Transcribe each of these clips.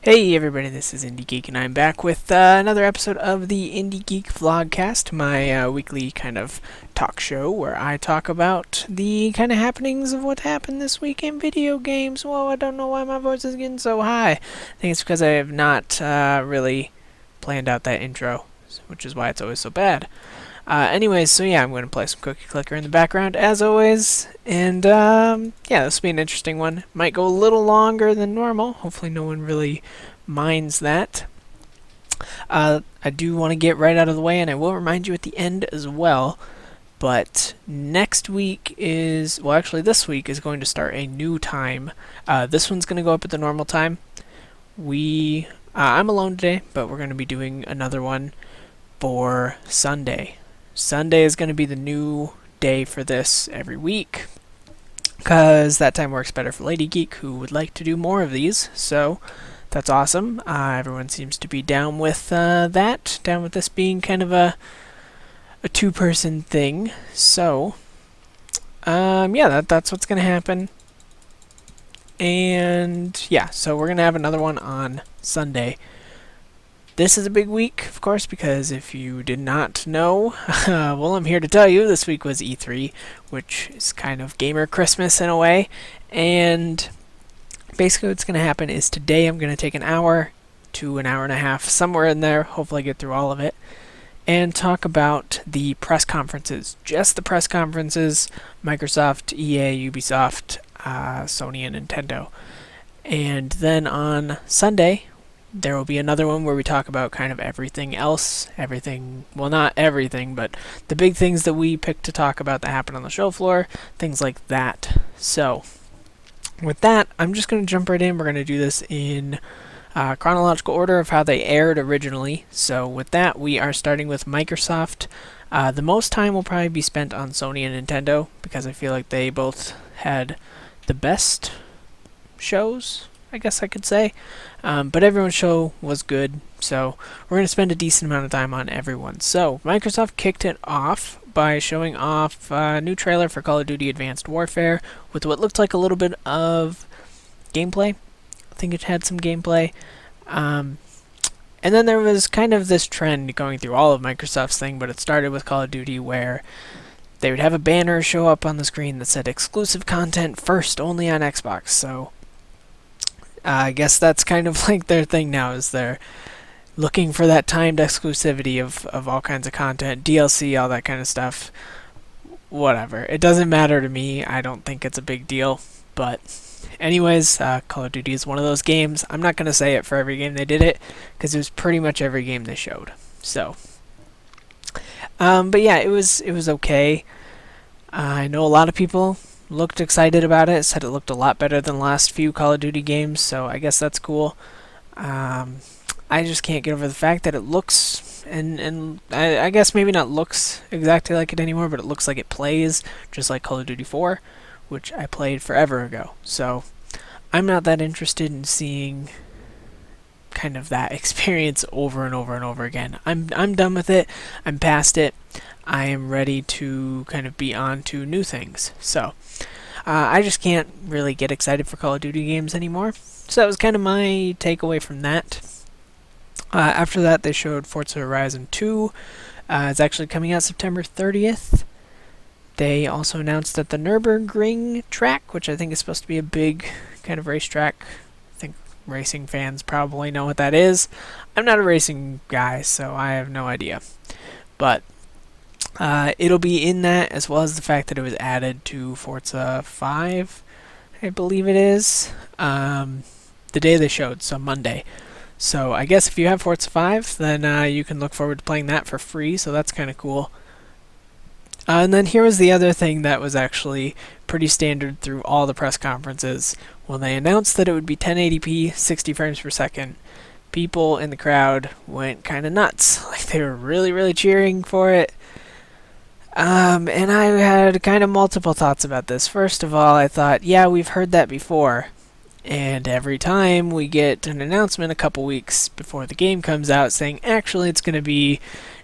Hey everybody, this is IndieGeek, and I'm back with another episode of the IndieGeek Vlogcast, my weekly kind of talk show where I talk about the kind of happenings of what happened this week in video games. Whoa, I don't know why my voice is getting so high. I think it's because I have not really planned out that intro, which is why it's always so bad. Anyways, so yeah, I'm going to play some Cookie Clicker in the background, as always, and yeah, this will be an interesting one. Might go a little longer than normal. Hopefully no one really minds that. I do want to get right out of the way, and I will remind you at the end as well, but next week is, well actually this week is going to start a new time. This one's going to go up at the normal time. I'm alone today, but we're going to be doing another one for Sunday. Sunday is going to be the new day for this every week, because that time works better for Lady Geek, who would like to do more of these, so that's awesome. Everyone seems to be down with down with this being kind of a two-person thing, so yeah, that's what's going to happen. And yeah, so we're going to have another one on Sunday. This is a big week, of course, because if you did not know, well, I'm here to tell you, this week was E3, which is kind of gamer Christmas in a way, and basically what's going to happen is today I'm going to take an hour to an hour and a half, somewhere in there, hopefully get through all of it, and talk about the press conferences, just the press conferences, Microsoft, EA, Ubisoft, Sony, and Nintendo. And then on Sunday, there will be another one where we talk about kind of everything else, well, not everything, but the big things that we picked to talk about that happened on the show floor, things like that. So, with that, I'm just going to jump right in. We're going to do this in chronological order of how they aired originally. So, with that, we are starting with Microsoft. The most time will probably be spent on Sony and Nintendo, because I feel like they both had the best shows, I guess I could say. But everyone's show was good, so we're going to spend a decent amount of time on everyone. So, Microsoft kicked it off by showing off a new trailer for Call of Duty Advanced Warfare with what looked like a little bit of gameplay. I think it had some gameplay. And then there was kind of this trend going through all of Microsoft's thing, but it started with Call of Duty where they would have a banner show up on the screen that said exclusive content first only on Xbox. So I guess that's kind of like their thing now, is they're looking for that timed exclusivity of all kinds of content, DLC, all that kind of stuff. Whatever. It doesn't matter to me. I don't think it's a big deal. But anyways, Call of Duty is one of those games. I'm not going to say it for every game they did it, because it was pretty much every game they showed. So, but yeah, it was okay. I know a lot of people looked excited about it, said it looked a lot better than the last few Call of Duty games, so I guess that's cool. I just can't get over the fact that it looks, and I guess maybe not looks exactly like it anymore, but it looks like it plays just like Call of Duty 4, which I played forever ago. So I'm not that interested in seeing kind of that experience over and over and over again. I'm done with it. I'm past it. I am ready to kind of be on to new things. So, I just can't really get excited for Call of Duty games anymore. So that was kind of my takeaway from that. After that, they showed Forza Horizon 2. It's actually coming out September 30th. They also announced that the Nürburgring track, which I think is supposed to be a big kind of racetrack. I think racing fans probably know what that is. I'm not a racing guy, so I have no idea. But it'll be in that, as well as the fact that it was added to Forza 5, I believe it is, the day they showed, so Monday. So I guess if you have Forza 5, then you can look forward to playing that for free, so that's kind of cool. And then here was the other thing that was actually pretty standard through all the press conferences. When they announced that it would be 1080p, 60 frames per second, people in the crowd went kind of nuts. Like, they were really, really cheering for it. And I had kind of multiple thoughts about this. First of all, I thought, yeah, we've heard that before. And every time we get an announcement a couple weeks before the game comes out saying, actually, it's going to be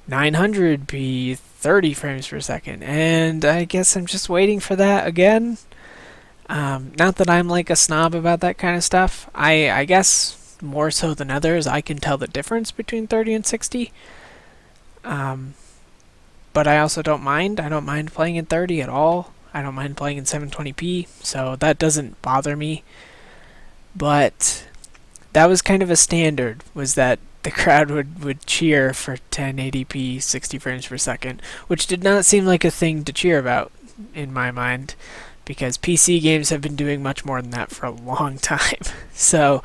900p, 30 frames per second. And I guess I'm just waiting for that again. Not that I'm like a snob about that kind of stuff. I guess more so than others, I can tell the difference between 30 and 60. But I also don't mind. I don't mind playing in 30 at all. I don't mind playing in 720p, so that doesn't bother me. But that was kind of a standard, was that the crowd would cheer for 1080p 60 frames per second, which did not seem like a thing to cheer about in my mind, because PC games have been doing much more than that for a long time. So,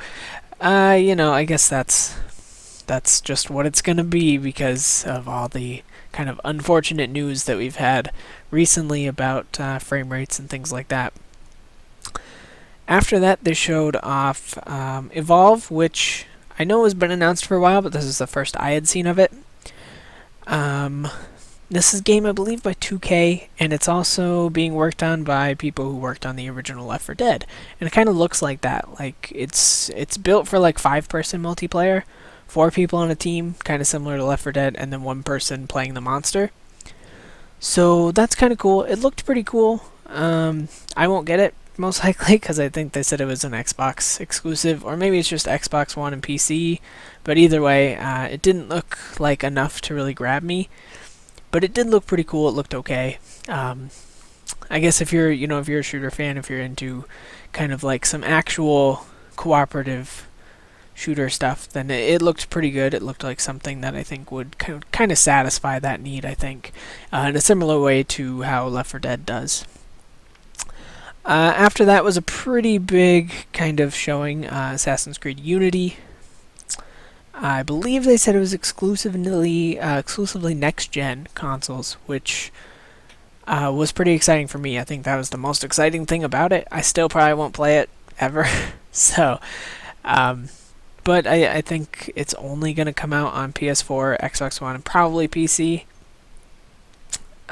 I guess that's just what it's going to be because of all the kind of unfortunate news that we've had recently about frame rates and things like that. After that, they showed off Evolve, which I know has been announced for a while, but this is the first I had seen of it. This is a game, I believe, by 2K, and it's also being worked on by people who worked on the original Left 4 Dead. And it kind of looks like that. Like, it's built for like 5-person multiplayer, 4 people on a team, kind of similar to Left 4 Dead, and then 1 person playing the monster. So that's kind of cool. It looked pretty cool. I won't get it, most likely, because I think they said it was an Xbox exclusive, or maybe it's just Xbox One and PC. But either way, it didn't look like enough to really grab me. But it did look pretty cool. It looked okay. I guess if you're a shooter fan, if you're into kind of like some actual cooperative shooter stuff, then it looked pretty good. It looked like something that I think would kind of satisfy that need, I think, in a similar way to how Left 4 Dead does. After that was a pretty big kind of showing, Assassin's Creed Unity. I believe they said it was exclusively next-gen consoles, which was pretty exciting for me. I think that was the most exciting thing about it. I still probably won't play it ever, so... but I think it's only going to come out on PS4, Xbox One, and probably PC.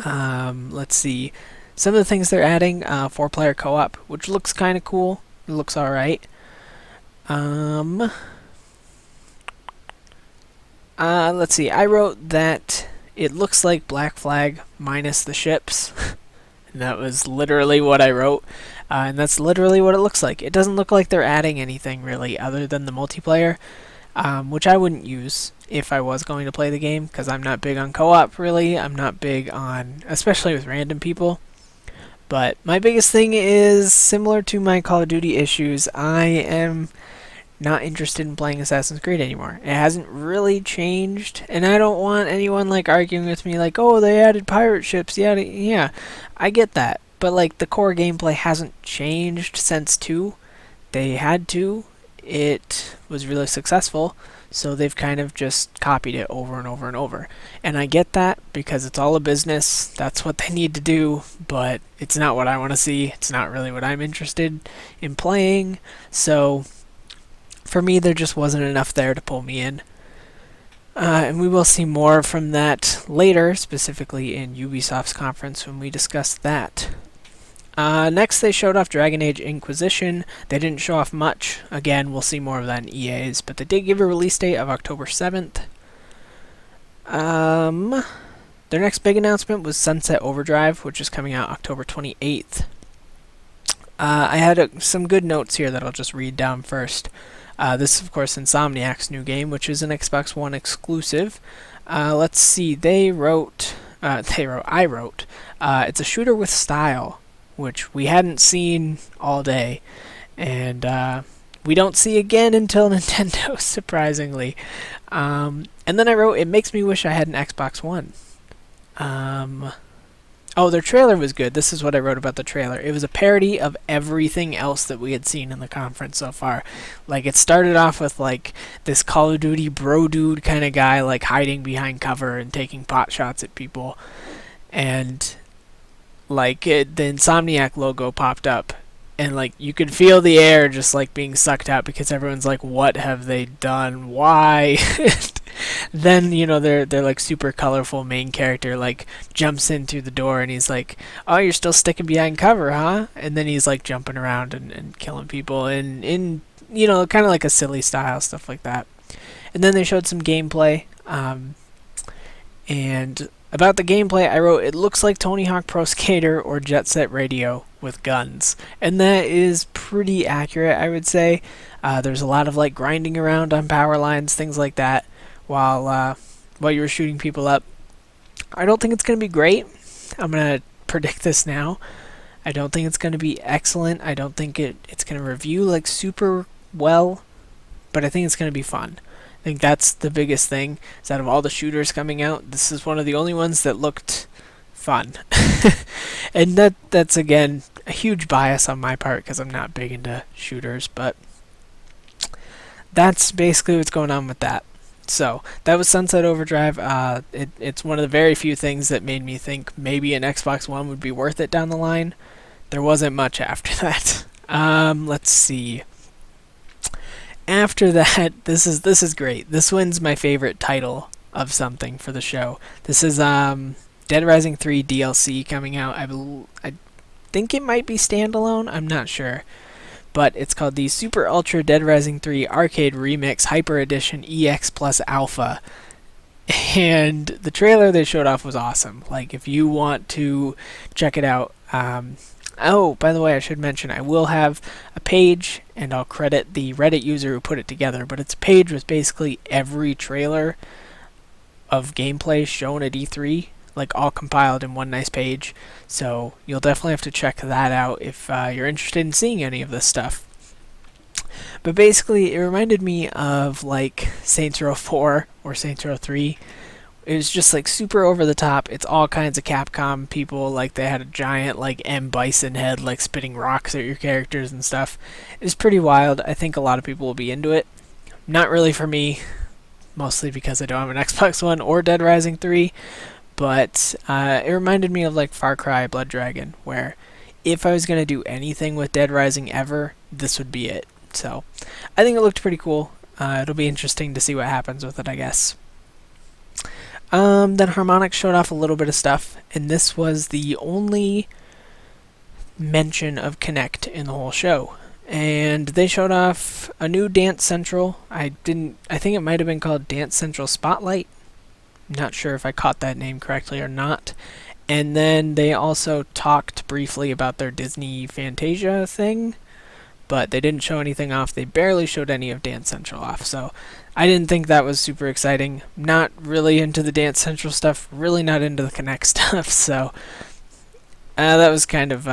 Let's see. Some of the things they're adding, 4-player co-op, which looks kind of cool. It looks alright. Let's see. I wrote that it looks like Black Flag minus the ships. And that was literally what I wrote. And that's literally what it looks like. It doesn't look like they're adding anything really other than the multiplayer, which I wouldn't use if I was going to play the game, because I'm not big on co-op really. I'm not big on, especially with random people. But my biggest thing is similar to my Call of Duty issues. I am not interested in playing Assassin's Creed anymore. It hasn't really changed, and I don't want anyone like arguing with me like, oh, they added pirate ships. Yeah, I get that. But like the core gameplay hasn't changed since 2. They had to. It was really successful, so they've kind of just copied it over and over and over. And I get that because it's all a business. That's what they need to do, but it's not what I want to see. It's not really what I'm interested in playing. So for me, there just wasn't enough there to pull me in. And we will see more from that later, specifically in Ubisoft's conference when we discuss that. Next, they showed off Dragon Age Inquisition. They didn't show off much. Again, we'll see more of that in EA's, but they did give a release date of October 7th. Their next big announcement was Sunset Overdrive, which is coming out October 28th. I had some good notes here that I'll just read down first. This is, of course, Insomniac's new game, which is an Xbox One exclusive. Let's see. I wrote, it's a shooter with style, which we hadn't seen all day, and we don't see again until Nintendo, surprisingly. And then I wrote, it makes me wish I had an Xbox One. Oh, their trailer was good. This is what I wrote about the trailer. It was a parody of everything else that we had seen in the conference so far. Like, it started off with, like, this Call of Duty bro dude kind of guy, like, hiding behind cover and taking pot shots at people. And, like, the Insomniac logo popped up. And, like, you could feel the air just, like, being sucked out because everyone's like, what have they done? Why? Then, their like super colorful main character like jumps in through the door and he's like, oh, you're still sticking behind cover, huh? And then he's like jumping around and killing people and in kind of like a silly style, stuff like that. And then they showed some gameplay. And about the gameplay, I wrote, it looks like Tony Hawk Pro Skater or Jet Set Radio with guns. And that is pretty accurate, I would say. There's a lot of like grinding around on power lines, things like that, while you were shooting people up. I don't think it's going to be great. I'm going to predict this now. I don't think it's going to be excellent. I don't think it's going to review like super well, but I think it's going to be fun. I think that's the biggest thing, is out of all the shooters coming out, this is one of the only ones that looked fun. And that's again a huge bias on my part because I'm not big into shooters, but that's basically what's going on with that. So that was Sunset Overdrive. It's one of the very few things that made me think maybe an Xbox One would be worth it down the line. There wasn't much after that. Let's see. After that, this is great. This one's my favorite title of something for the show. This is Dead Rising 3 DLC coming out. I think it might be standalone. I'm not sure. But it's called the Super Ultra Dead Rising 3 Arcade Remix Hyper Edition EX Plus Alpha. And the trailer they showed off was awesome. Like, if you want to check it out. Oh, by the way, I should mention, I will have a page, and I'll credit the Reddit user who put it together. But it's a page with basically every trailer of gameplay shown at E3, like all compiled in one nice page. So you'll definitely have to check that out if you're interested in seeing any of this stuff. But basically, it reminded me of like Saints Row 4 or Saints Row 3. It was just like super over the top. It's all kinds of Capcom people. Like they had a giant like M. Bison head like spitting rocks at your characters and stuff. It's pretty wild. I think a lot of people will be into it. Not really for me, mostly because I don't have an Xbox One or Dead Rising 3. But it reminded me of like Far Cry Blood Dragon, where if I was going to do anything with Dead Rising ever, this would be it. So I think it looked pretty cool. It'll be interesting to see what happens with it, I guess. Then Harmonix showed off a little bit of stuff, and this was the only mention of Kinect in the whole show. And they showed off a new Dance Central. I think it might have been called Dance Central Spotlight. Not sure if I caught that name correctly or not. And then they also talked briefly about their Disney Fantasia thing, but they didn't show anything off. They barely showed any of Dance Central off, so I didn't think that was super exciting. Not really into the Dance Central stuff, really not into the Kinect stuff, so that was kind of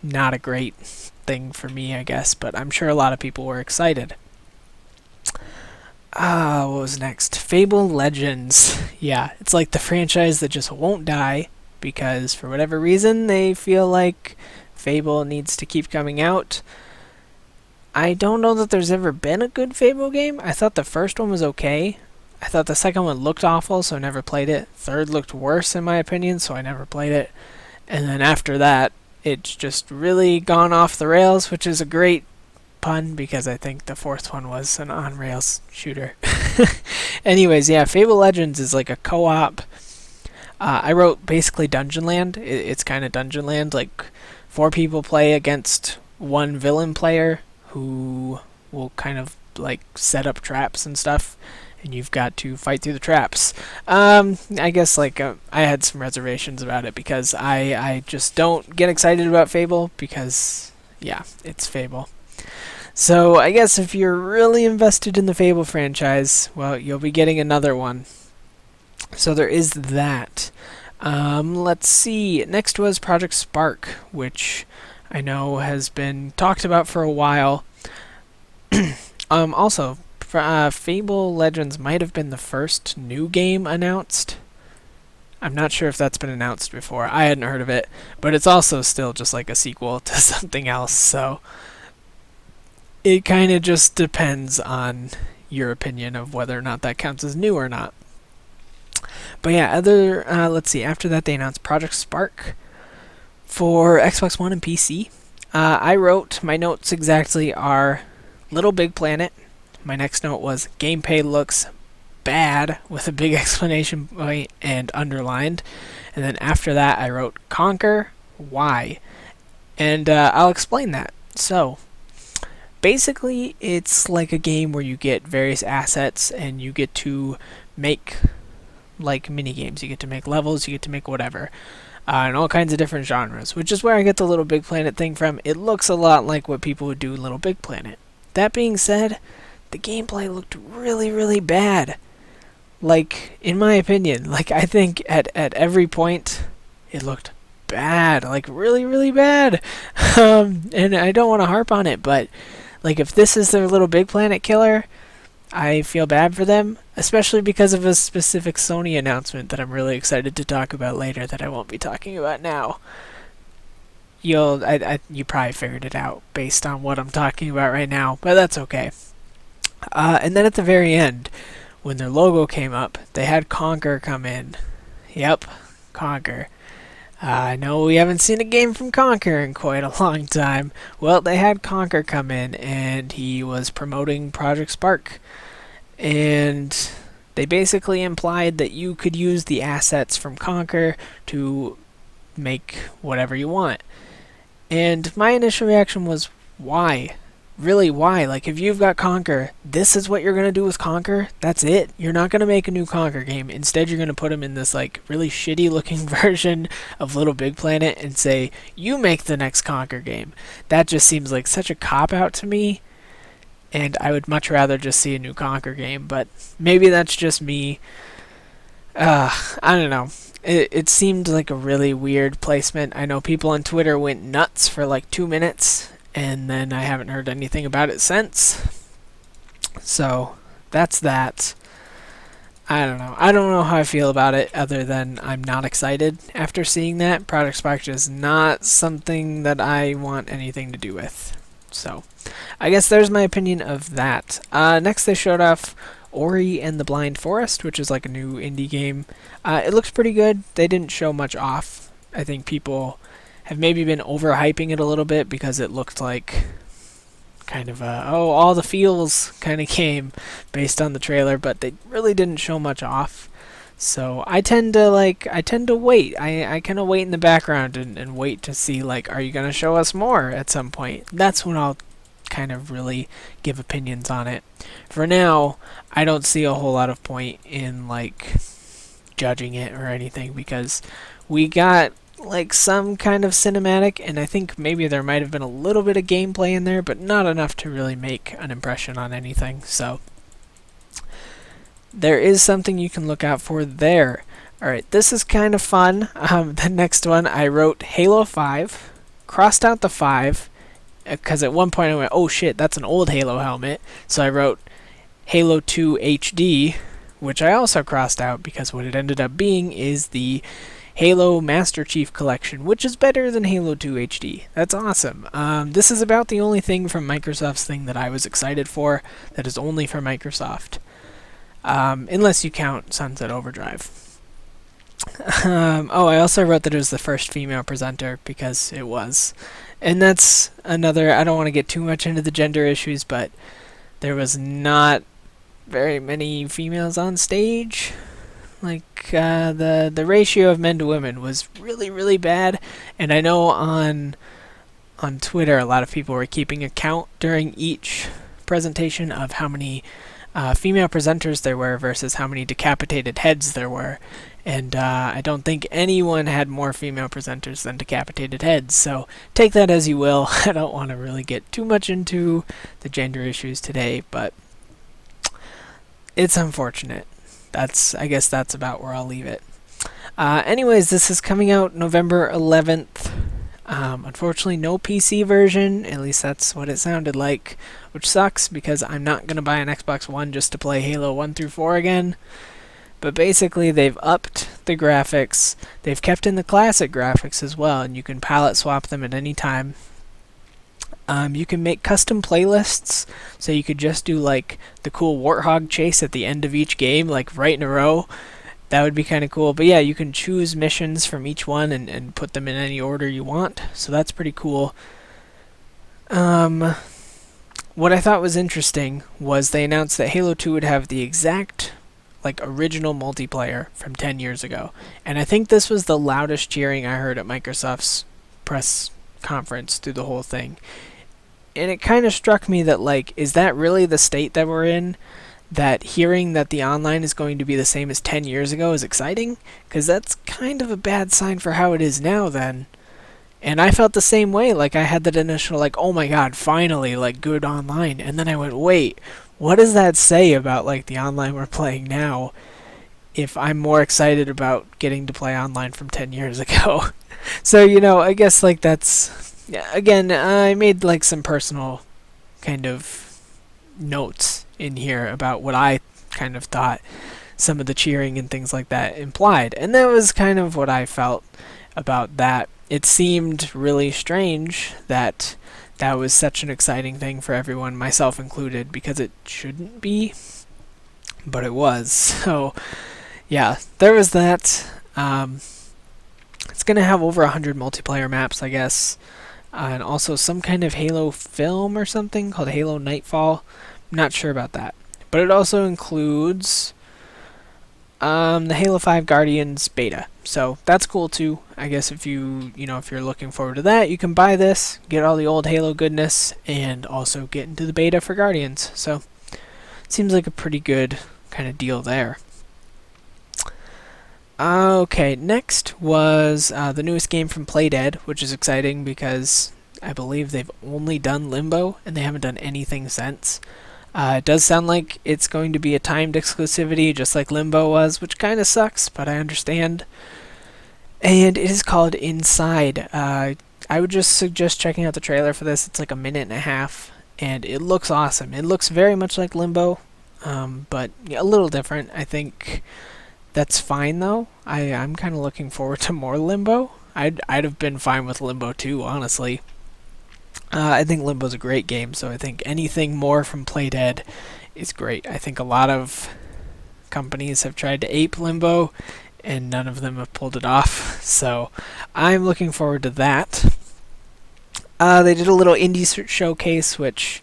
not a great thing for me, I guess, but I'm sure a lot of people were excited. What was next? Fable Legends. Yeah, it's like the franchise that just won't die because for whatever reason they feel like Fable needs to keep coming out. I don't know that there's ever been a good Fable game. I thought the first one was okay. I thought the second one looked awful, so I never played it. Third looked worse in my opinion, so I never played it. And then after that, it's just really gone off the rails, which is a great pun because I think the fourth one was an on-rails shooter. Anyways, yeah, Fable Legends is like a co-op. I wrote basically Dungeonland. It's kind of Dungeonland. Like 4 people play against one villain player who will kind of like set up traps and stuff, and you've got to fight through the traps. I guess like I had some reservations about it because I just don't get excited about Fable because, yeah, it's Fable. So I guess if you're really invested in the Fable franchise, well, you'll be getting another one. So there is that. Let's see. Next was Project Spark, which I know has been talked about for a while. Also, Fable Legends might have been the first new game announced. I'm not sure if that's been announced before. I hadn't heard of it, but it's also still just like a sequel to something else, so it kind of just depends on your opinion of whether or not that counts as new or not. But yeah, let's see, after that they announced Project Spark for Xbox One and PC. I wrote, my notes exactly are Little Big Planet. My next note was gameplay looks bad with a big exclamation point and underlined. And then after that I wrote Conquer, why? And I'll explain that. So basically it's like a game where you get various assets and you get to make like mini games. You get to make levels, you get to make whatever. And all kinds of different genres, which is where I get the Little Big Planet thing from. It looks a lot like what people would do in Little Big Planet. that being said, the gameplay looked really, really bad. Like, in my opinion, like, I think at every point, it looked bad. Like, really, really bad. And I don't want to harp on it, but, like, if this is their little Big Planet killer, I feel bad for them, especially because of a specific Sony announcement that I'm really excited to talk about later that I won't be talking about now. You probably figured it out based on what I'm talking about right now, but that's okay. And then at the very end, when their logo came up, they had Conker come in. Yep, Conker. I know we haven't seen a game from Conker in quite a long time. Well, they had Conker come in, and he was promoting Project Spark. And they basically implied that you could use the assets from Conker to make whatever you want. And my initial reaction was, why? Really, why? Like, if you've got Conker, this is what you're going to do with Conker? That's it? You're not going to make a new Conker game. Instead, you're going to put him in this, like, really shitty-looking version of Little Big Planet and say, you make the next Conker game. That just seems like such a cop-out to me, and I would much rather just see a new Conker game, but maybe that's just me. I don't know. It seemed like a really weird placement. I know people on Twitter went nuts for, like, 2 minutes, and then I haven't heard anything about it since. So, that's that. I don't know. I don't know how I feel about it, other than I'm not excited after seeing that. Project Spark is not something that I want anything to do with. So, I guess there's my opinion of that. Next they showed off Ori and the Blind Forest, which is like a new indie game. It looks pretty good. They didn't show much off. I think people have maybe been overhyping it a little bit because it looked like kind of all the feels kind of came based on the trailer, but they really didn't show much off. So I tend to wait. I kind of wait in the background and wait to see, like, are you going to show us more at some point? That's when I'll kind of really give opinions on it. For now, I don't see a whole lot of point in, like, judging it or anything, because we got like some kind of cinematic, and I think maybe there might have been a little bit of gameplay in there, but not enough to really make an impression on anything. So there is something you can look out for there. Alright, this is kind of fun. The next one, I wrote Halo 5, crossed out the 5, because at one point I went, oh shit, that's an old Halo helmet. So I wrote Halo 2 HD, which I also crossed out because what it ended up being is the Halo Master Chief Collection, which is better than Halo 2 HD. That's awesome. This is about the only thing from Microsoft's thing that I was excited for that is only for Microsoft. Unless you count Sunset Overdrive. I also wrote that it was the first female presenter, because it was. And that's another, I don't want to get too much into the gender issues, but there was not very many females on stage. Like, the ratio of men to women was really, really bad. And I know on Twitter, a lot of people were keeping a count during each presentation of how many female presenters there were versus how many decapitated heads there were. And I don't think anyone had more female presenters than decapitated heads. So take that as you will. I don't want to really get too much into the gender issues today, but it's unfortunate. I guess that's about where I'll leave it. Anyways, this is coming out November 11th. Unfortunately, no PC version. At least that's what it sounded like, which sucks because I'm not going to buy an Xbox One just to play Halo 1 through 4 again. But basically, they've upped the graphics. They've kept in the classic graphics as well, and you can palette swap them at any time. You can make custom playlists, so you could just do like the cool warthog chase at the end of each game, like right in a row. That would be kind of cool. But yeah, you can choose missions from each one and put them in any order you want, so that's pretty cool. What I thought was interesting was they announced that Halo 2 would have the exact like original multiplayer from 10 years ago. And I think this was the loudest cheering I heard at Microsoft's press conference through the whole thing. And it kind of struck me that, like, is that really the state that we're in? That hearing that the online is going to be the same as 10 years ago is exciting? Because that's kind of a bad sign for how it is now then. And I felt the same way. Like, I had that initial, like, oh my god, finally, like, good online. And then I went, wait, what does that say about, like, the online we're playing now if I'm more excited about getting to play online from 10 years ago? So, I guess, like, that's, again, I made, like, some personal kind of notes in here about what I kind of thought some of the cheering and things like that implied. And that was kind of what I felt about that. It seemed really strange that that was such an exciting thing for everyone, myself included, because it shouldn't be, but it was. So, yeah, there was that. It's going to have over 100 multiplayer maps, I guess, and also some kind of Halo film or something called Halo Nightfall. I'm not sure about that. But it also includes the Halo 5 Guardians beta. So that's cool too. I guess if if you're looking forward to that, you can buy this, get all the old Halo goodness, and also get into the beta for Guardians. So it seems like a pretty good kind of deal there. Okay, next was the newest game from Playdead, which is exciting because I believe they've only done Limbo and they haven't done anything since. It does sound like it's going to be a timed exclusivity, just like Limbo was, which kind of sucks, but I understand. And it is called Inside. I would just suggest checking out the trailer for this. It's like a minute and a half, and it looks awesome. It looks very much like Limbo, but a little different. I think that's fine, though. I'm kind of looking forward to more Limbo. I'd have been fine with Limbo, too, honestly. I think Limbo's a great game, so I think anything more from Playdead is great. I think a lot of companies have tried to ape Limbo, and none of them have pulled it off, so I'm looking forward to that. They did a little indie showcase, which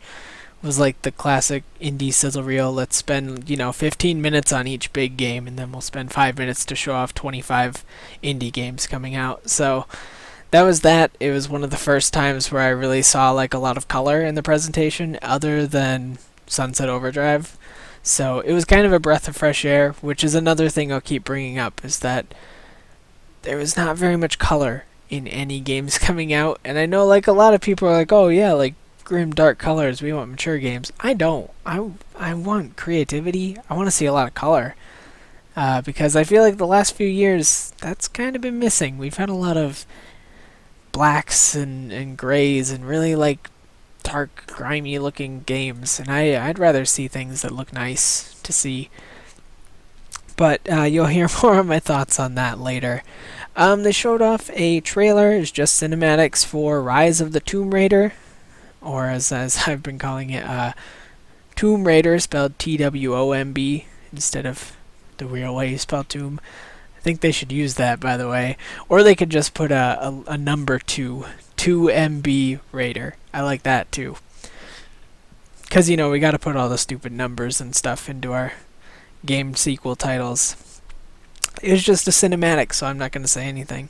was like the classic indie sizzle reel. Let's spend, 15 minutes on each big game, and then we'll spend 5 minutes to show off 25 indie games coming out. So that was that. It was one of the first times where I really saw like a lot of color in the presentation, other than Sunset Overdrive. So it was kind of a breath of fresh air, which is another thing I'll keep bringing up, is that there was not very much color in any games coming out. And I know like a lot of people are like, oh yeah, like grim dark colors, we want mature games. I don't. I want creativity. I want to see a lot of color. Because I feel like the last few years, that's kind of been missing. We've had a lot of blacks and grays and really like dark, grimy looking games, and I'd rather see things that look nice to see. But you'll hear more of my thoughts on that later. They showed off a trailer. It's just cinematics for Rise of the Tomb Raider, or as I've been calling it, Tomb Raider, spelled Twomb instead of the real way you spell tomb. I think they should use that, by the way. Or they could just put a number 2MB Raider. I like that too. Because, we got to put all the stupid numbers and stuff into our game sequel titles. It was just a cinematic, so I'm not going to say anything.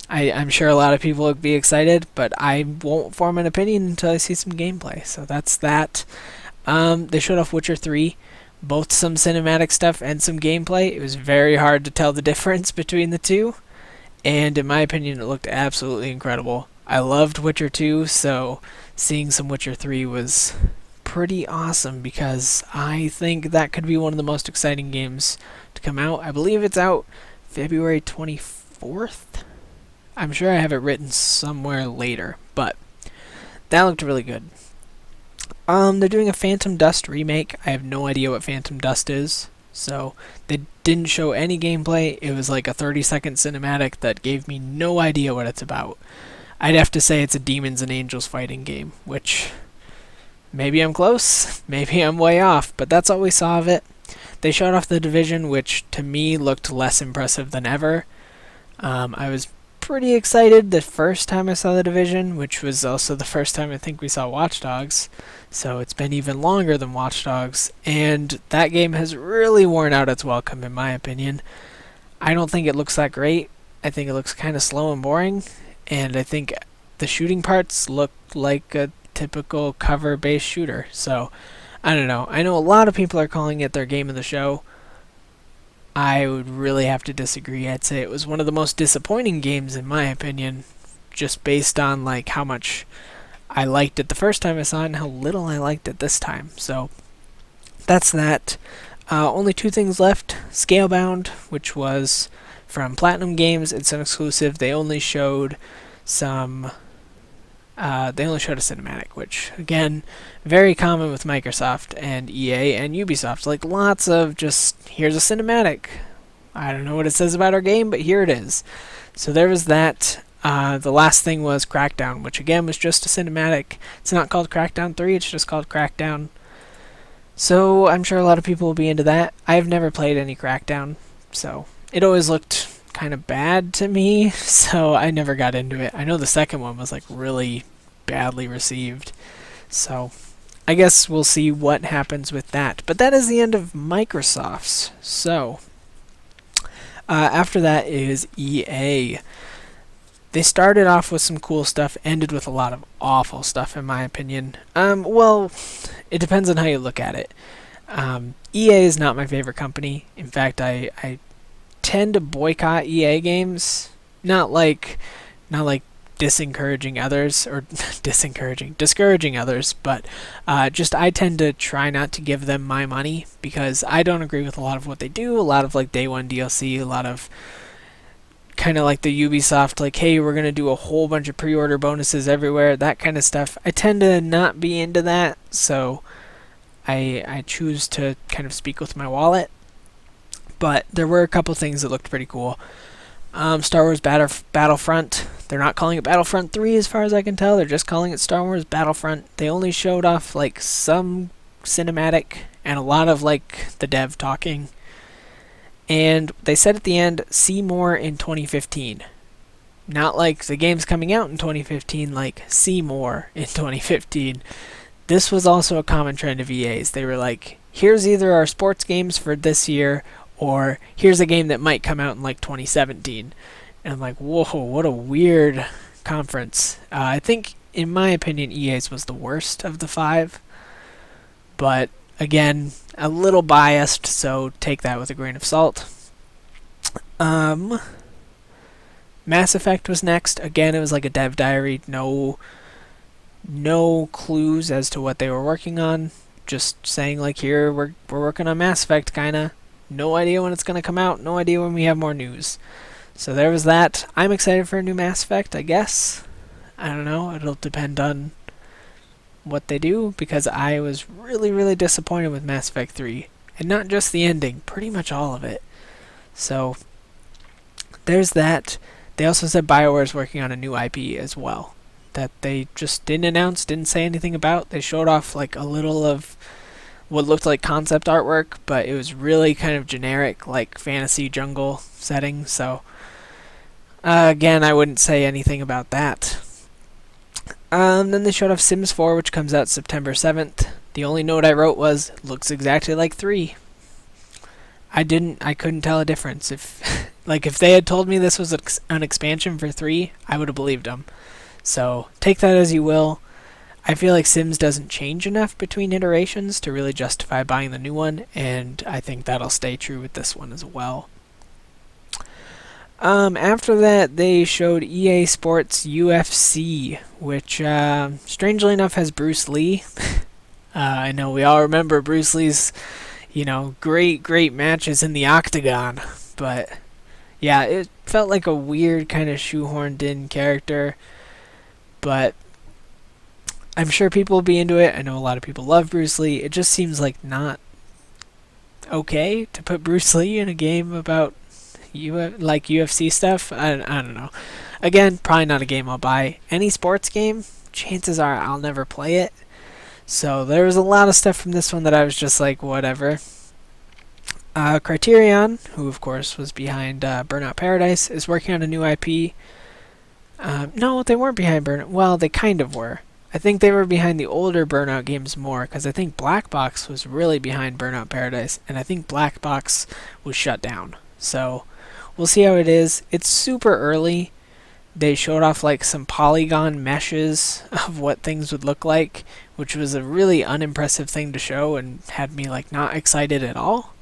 I'm sure a lot of people would be excited, but I won't form an opinion until I see some gameplay. So that's that. They showed off Witcher 3. Both some cinematic stuff and some gameplay. It was very hard to tell the difference between the two, and in my opinion it looked absolutely incredible. I loved Witcher 2, so seeing some Witcher 3 was pretty awesome, because I think that could be one of the most exciting games to come out. I believe it's out February 24th. I'm sure I have it written somewhere later, but that looked really good. They're doing a Phantom Dust remake. I have no idea what Phantom Dust is, so they didn't show any gameplay. It was like a 30-second cinematic that gave me no idea what it's about. I'd have to say it's a demons and angels fighting game, which maybe I'm close, maybe I'm way off, but that's all we saw of it. They showed off The Division, which to me looked less impressive than ever. I was pretty excited the first time I saw The Division, which was also the first time I think we saw Watch Dogs. So it's been even longer than Watch Dogs, and that game has really worn out its welcome, in my opinion. I don't think it looks that great. I think it looks kind of slow and boring, and I think the shooting parts look like a typical cover-based shooter. So, I don't know. I know a lot of people are calling it their game of the show. I would really have to disagree. I'd say it was one of the most disappointing games, in my opinion, just based on like how much I liked it the first time I saw it and how little I liked it this time. So that's that. Only two things left. Scalebound, which was from Platinum Games. It's an exclusive. They only showed some. They only showed a cinematic, which again, very common with Microsoft and EA and Ubisoft. Like lots of just here's a cinematic. I don't know what it says about our game, but here it is. So there was that. The last thing was Crackdown, which again was just a cinematic. It's not called Crackdown 3, it's just called Crackdown. So I'm sure a lot of people will be into that. I've never played any Crackdown, so it always looked kind of bad to me, so I never got into it. I know the second one was like really badly received, so I guess we'll see what happens with that. But that is the end of Microsoft's. So after that is EA. They started off with some cool stuff, ended with a lot of awful stuff, in my opinion. Well, it depends on how you look at it. EA is not my favorite company. In fact, I tend to boycott EA games. Not like disencouraging others, or discouraging others, but just I tend to try not to give them my money because I don't agree with a lot of what they do. A lot of like day one DLC, a lot of kind of like the Ubisoft, like, hey, we're going to do a whole bunch of pre-order bonuses everywhere, that kind of stuff. I tend to not be into that, so I choose to kind of speak with my wallet. But there were a couple things that looked pretty cool. Star Wars Battlefront. They're not calling it Battlefront 3 as far as I can tell. They're just calling it Star Wars Battlefront. They only showed off like some cinematic and a lot of like the dev talking. And they said at the end, see more in 2015. Not like the game's coming out in 2015, like see more in 2015. This was also a common trend of EA's. They were like, here's either our sports games for this year, or here's a game that might come out in like 2017. And I'm like, whoa, what a weird conference. I think, in my opinion, EA's was the worst of the 5. But again, a little biased, so take that with a grain of salt. Mass Effect was next. Again, it was like a dev diary. No clues as to what they were working on. Just saying like, here we're working on Mass Effect, kinda. No idea when it's gonna come out. No idea when we have more news. So there was that. I'm excited for a new Mass Effect, I guess. I don't know. It'll depend on what they do, because I was really, really disappointed with Mass Effect 3. And not just the ending, pretty much all of it. So there's that. They also said BioWare's working on a new IP as well, that they just didn't announce, didn't say anything about. They showed off like a little of what looked like concept artwork, but it was really kind of generic, like fantasy jungle setting. So again, I wouldn't say anything about that. Then they showed off Sims 4, which comes out September 7th. The only note I wrote was, looks exactly like 3. I couldn't tell a difference. If if they had told me this was an expansion for 3, I would have believed them. So take that as you will. I feel like Sims doesn't change enough between iterations to really justify buying the new one, and I think that'll stay true with this one as well. After that, they showed EA Sports UFC, which, strangely enough, has Bruce Lee. I know we all remember Bruce Lee's, great matches in the octagon, but yeah, it felt like a weird kind of shoehorned in character, but I'm sure people will be into it. I know a lot of people love Bruce Lee. It just seems like not okay to put Bruce Lee in a game about UFC stuff. I don't know. Again, probably not a game I'll buy. Any sports game, chances are I'll never play it. So there was a lot of stuff from this one that I was just like, whatever. Criterion, who of course was behind Burnout Paradise, is working on a new IP. No, they weren't behind Burnout. Well, they kind of were. I think they were behind the older Burnout games more, because I think Black Box was really behind Burnout Paradise, and I think Black Box was shut down. So we'll see how it is. It's super early. They showed off like some polygon meshes of what things would look like, which was a really unimpressive thing to show and had me like not excited at all.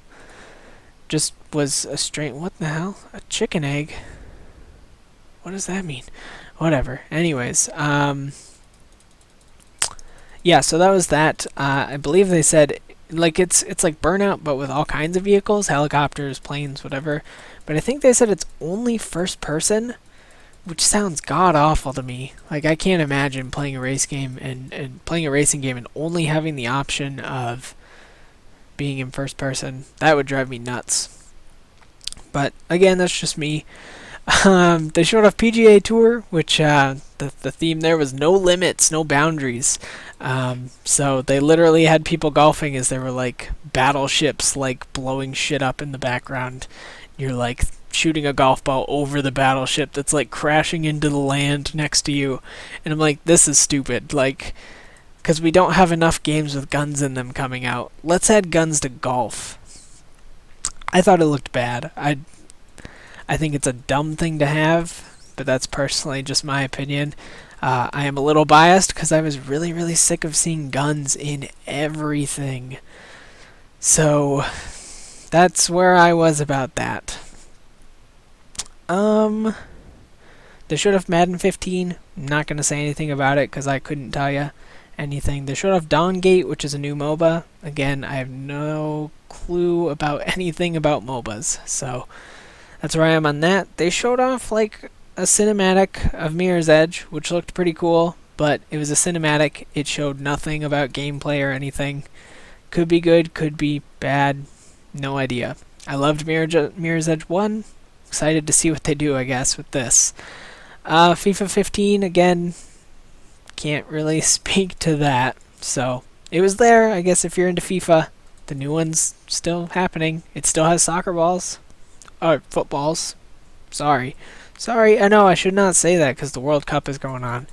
Just was a strange, what the hell? A chicken egg? What does that mean? Whatever. Anyways, yeah, so that was that. I believe they said like it's like Burnout, but with all kinds of vehicles, helicopters, planes, whatever. But I think they said it's only first person, which sounds god awful to me. Like I can't imagine playing a race game and playing a racing game and only having the option of being in first person. That would drive me nuts. But again, that's just me. They showed off PGA Tour, which the theme there was no limits, no boundaries. So they literally had people golfing as there were like battleships like blowing shit up in the background. You're like shooting a golf ball over the battleship that's like crashing into the land next to you. And I'm like, this is stupid. Like, because we don't have enough games with guns in them coming out. Let's add guns to golf. I thought it looked bad. I think it's a dumb thing to have, but that's personally just my opinion. I am a little biased because I was really, really sick of seeing guns in everything. So that's where I was about that. They showed off Madden 15. I'm not going to say anything about it because I couldn't tell you anything. They showed off Dawngate, which is a new MOBA. Again, I have no clue about anything about MOBAs, so that's where I am on that. They showed off like a cinematic of Mirror's Edge, which looked pretty cool, but it was a cinematic. It showed nothing about gameplay or anything. Could be good, could be bad, no idea. I loved Mirror's Edge 1. Excited to see what they do, I guess, with this. FIFA 15, again, can't really speak to that. So, it was there, I guess, if you're into FIFA. The new one's still happening. It still has soccer balls. Or footballs. Sorry, I know I should not say that because the World Cup is going on.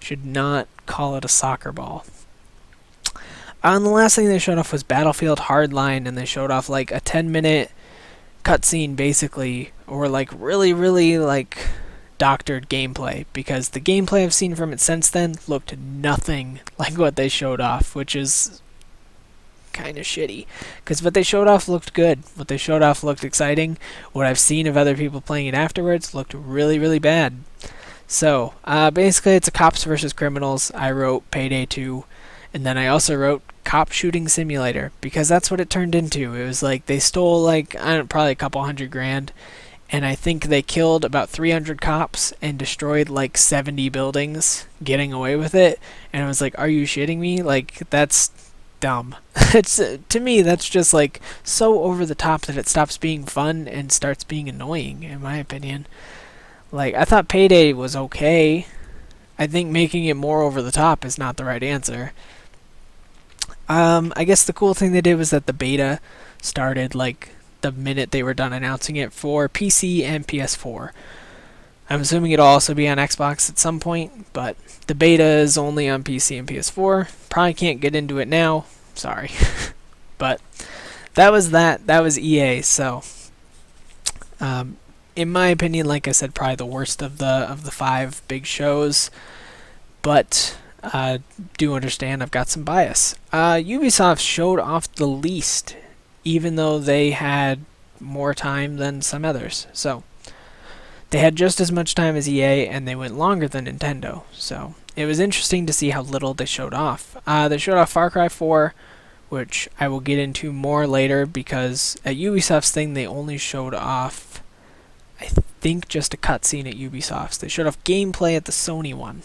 Should not call it a soccer ball. And the last thing they showed off was Battlefield Hardline, and they showed off like a 10-minute cutscene basically, or like really, really like doctored gameplay, because the gameplay I've seen from it since then looked nothing like what they showed off, which is kind of shitty, because what they showed off looked good. What they showed off looked exciting. What I've seen of other people playing it afterwards looked really, really bad. So, basically it's a cops versus criminals. I wrote Payday 2, and then I also wrote Cop Shooting Simulator, because that's what it turned into. It was like they stole like, I don't know, probably a couple $100,000, and I think they killed about 300 cops and destroyed like 70 buildings, getting away with it. And I was like, are you shitting me? Like, that's dumb. It's to me, that's just like so over the top that it stops being fun and starts being annoying, in my opinion. Like, I thought Payday was okay. I think making it more over the top is not the right answer. I guess the cool thing they did was that the beta started like the minute they were done announcing it for PC and PS4. I'm assuming it'll also be on Xbox at some point, but the beta is only on PC and PS4. Probably can't get into it now. Sorry. But that was that. That was EA. So, in my opinion, like I said, probably the worst of the 5 big shows. But do understand I've got some bias. Ubisoft showed off the least, even though they had more time than some others. So they had just as much time as EA, and they went longer than Nintendo. So it was interesting to see how little they showed off. They showed off Far Cry 4, which I will get into more later, because at Ubisoft's thing they only showed off, I think, just a cutscene at Ubisoft's. They showed off gameplay at the Sony one.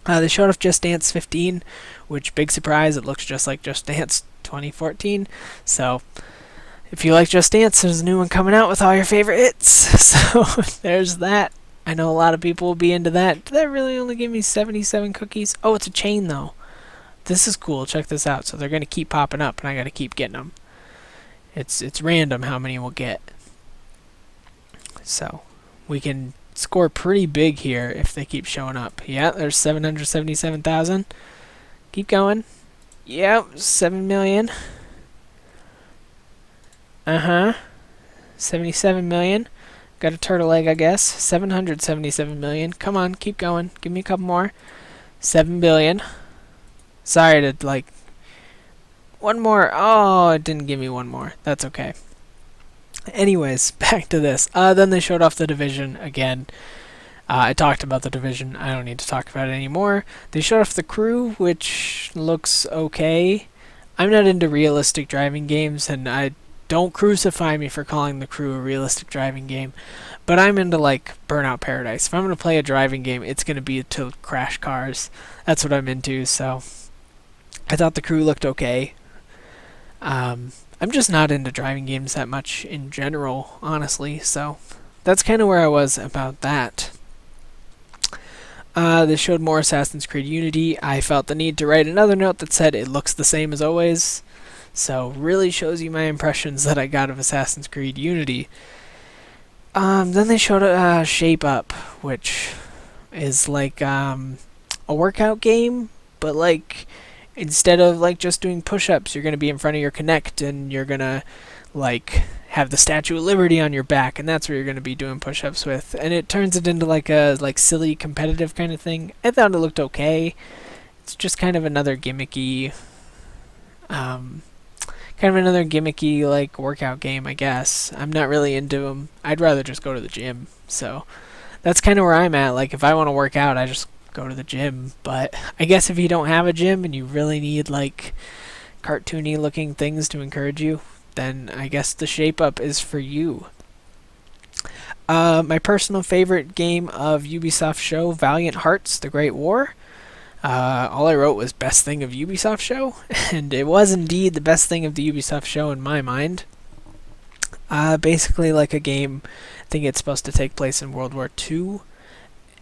They showed off Just Dance 15, which, big surprise, it looks just like Just Dance 2014. So if you like Just Dance, there's a new one coming out with all your favorite hits. So there's that. I know a lot of people will be into that. Did that really only give me 77 cookies? Oh, it's a chain, though. This is cool. Check this out. So they're going to keep popping up, and I got to keep getting them. It's random how many we'll get. So we can score pretty big here if they keep showing up. Yeah, there's 777,000. Keep going. Yep, 7 million. 77 million. Got a turtle egg, I guess. 777 million. Come on, keep going. Give me a couple more. 7 billion. Sorry to, like... One more. Oh, it didn't give me one more. That's okay. Anyways, back to this. Then they showed off The Division again. I talked about The Division. I don't need to talk about it anymore. They showed off The Crew, which looks okay. I'm not into realistic driving games, and I don't crucify me for calling The Crew a realistic driving game. But I'm into like Burnout Paradise. If I'm gonna play a driving game, it's gonna be to crash cars. That's what I'm into. So I thought The Crew looked okay. I'm just not into driving games that much in general, honestly. So that's kind of where I was about that. They showed more Assassin's Creed Unity. I felt the need to write another note that said it looks the same as always. So really shows you my impressions that I got of Assassin's Creed Unity. Then they showed Shape Up, which is like a workout game, but like instead of like just doing push-ups, you're gonna be in front of your Kinect and you're gonna like have the Statue of Liberty on your back, and that's where you're gonna be doing push-ups with. And it turns it into like a like silly competitive kind of thing. I thought it looked okay. It's just kind of another gimmicky, like workout game, I guess. I'm not really into them. I'd rather just go to the gym. So that's kind of where I'm at. Like if I want to work out, I just go to the gym. But I guess if you don't have a gym and you really need like cartoony looking things to encourage you, then I guess the Shape Up is for you. My personal favorite game of Ubisoft show, Valiant Hearts: The Great War. All I wrote was best thing of Ubisoft show, and it was indeed the best thing of the Ubisoft show in my mind. Basically like a game, I think it's supposed to take place in World War II,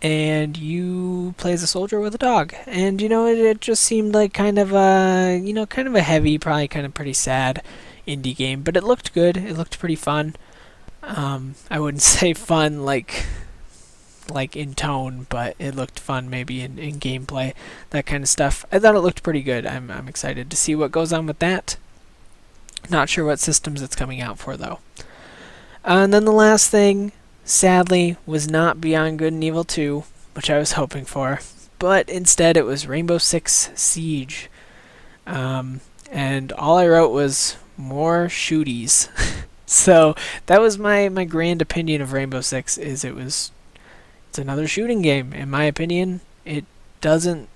and you play as a soldier with a dog. And, it just seemed like kind of a heavy, probably kind of pretty sad indie game, but it looked good. It looked pretty fun. I wouldn't say fun like in tone, but it looked fun maybe in gameplay, that kind of stuff. I thought it looked pretty good. I'm excited to see what goes on with that. Not sure what systems it's coming out for though. And then the last thing, sadly, was not Beyond Good and Evil 2, which I was hoping for, but instead it was Rainbow Six Siege. And all I wrote was more shooties. So that was my grand opinion of Rainbow Six. It's another shooting game, in my opinion. It doesn't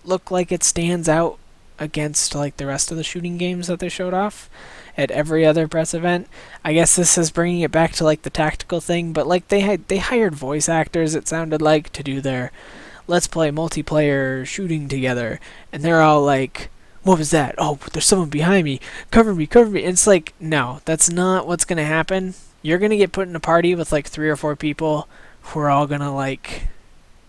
look like it stands out against like the rest of the shooting games that they showed off at every other press event. I guess this is bringing it back to like the tactical thing, but like they hired voice actors, it sounded like, to do their let's play multiplayer shooting together, and they're all like, what was that? Oh, there's someone behind me. Cover me, cover me. And it's like, no, that's not what's going to happen. You're going to get put in a party with like 3 or 4 people who are all going to like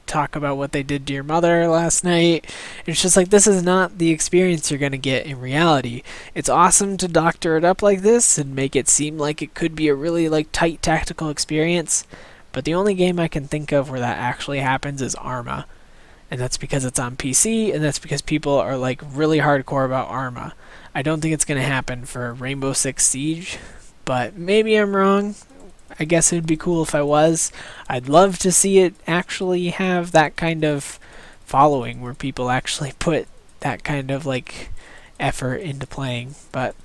talk about what they did to your mother last night. And it's just like, this is not the experience you're going to get in reality. It's awesome to doctor it up like this and make it seem like it could be a really like tight tactical experience. But the only game I can think of where that actually happens is Arma. And that's because it's on PC, and that's because people are like really hardcore about Arma. I don't think it's going to happen for Rainbow Six Siege, but maybe I'm wrong. I guess it'd be cool if I was. I'd love to see it actually have that kind of following where people actually put that kind of like effort into playing. But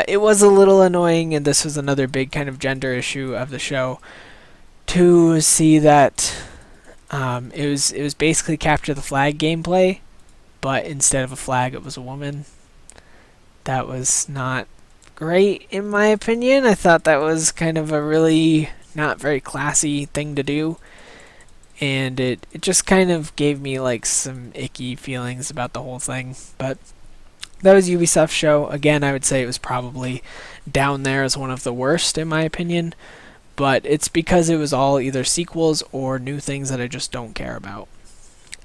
it was a little annoying, and this was another big kind of gender issue of the show, to see that it was basically capture the flag gameplay, but instead of a flag, it was a woman. That was not great, in my opinion. I thought that was kind of a really not very classy thing to do, and it just kind of gave me like some icky feelings about the whole thing. But that was Ubisoft's show. Again, I would say it was probably down there as one of the worst, in my opinion. But it's because it was all either sequels or new things that I just don't care about.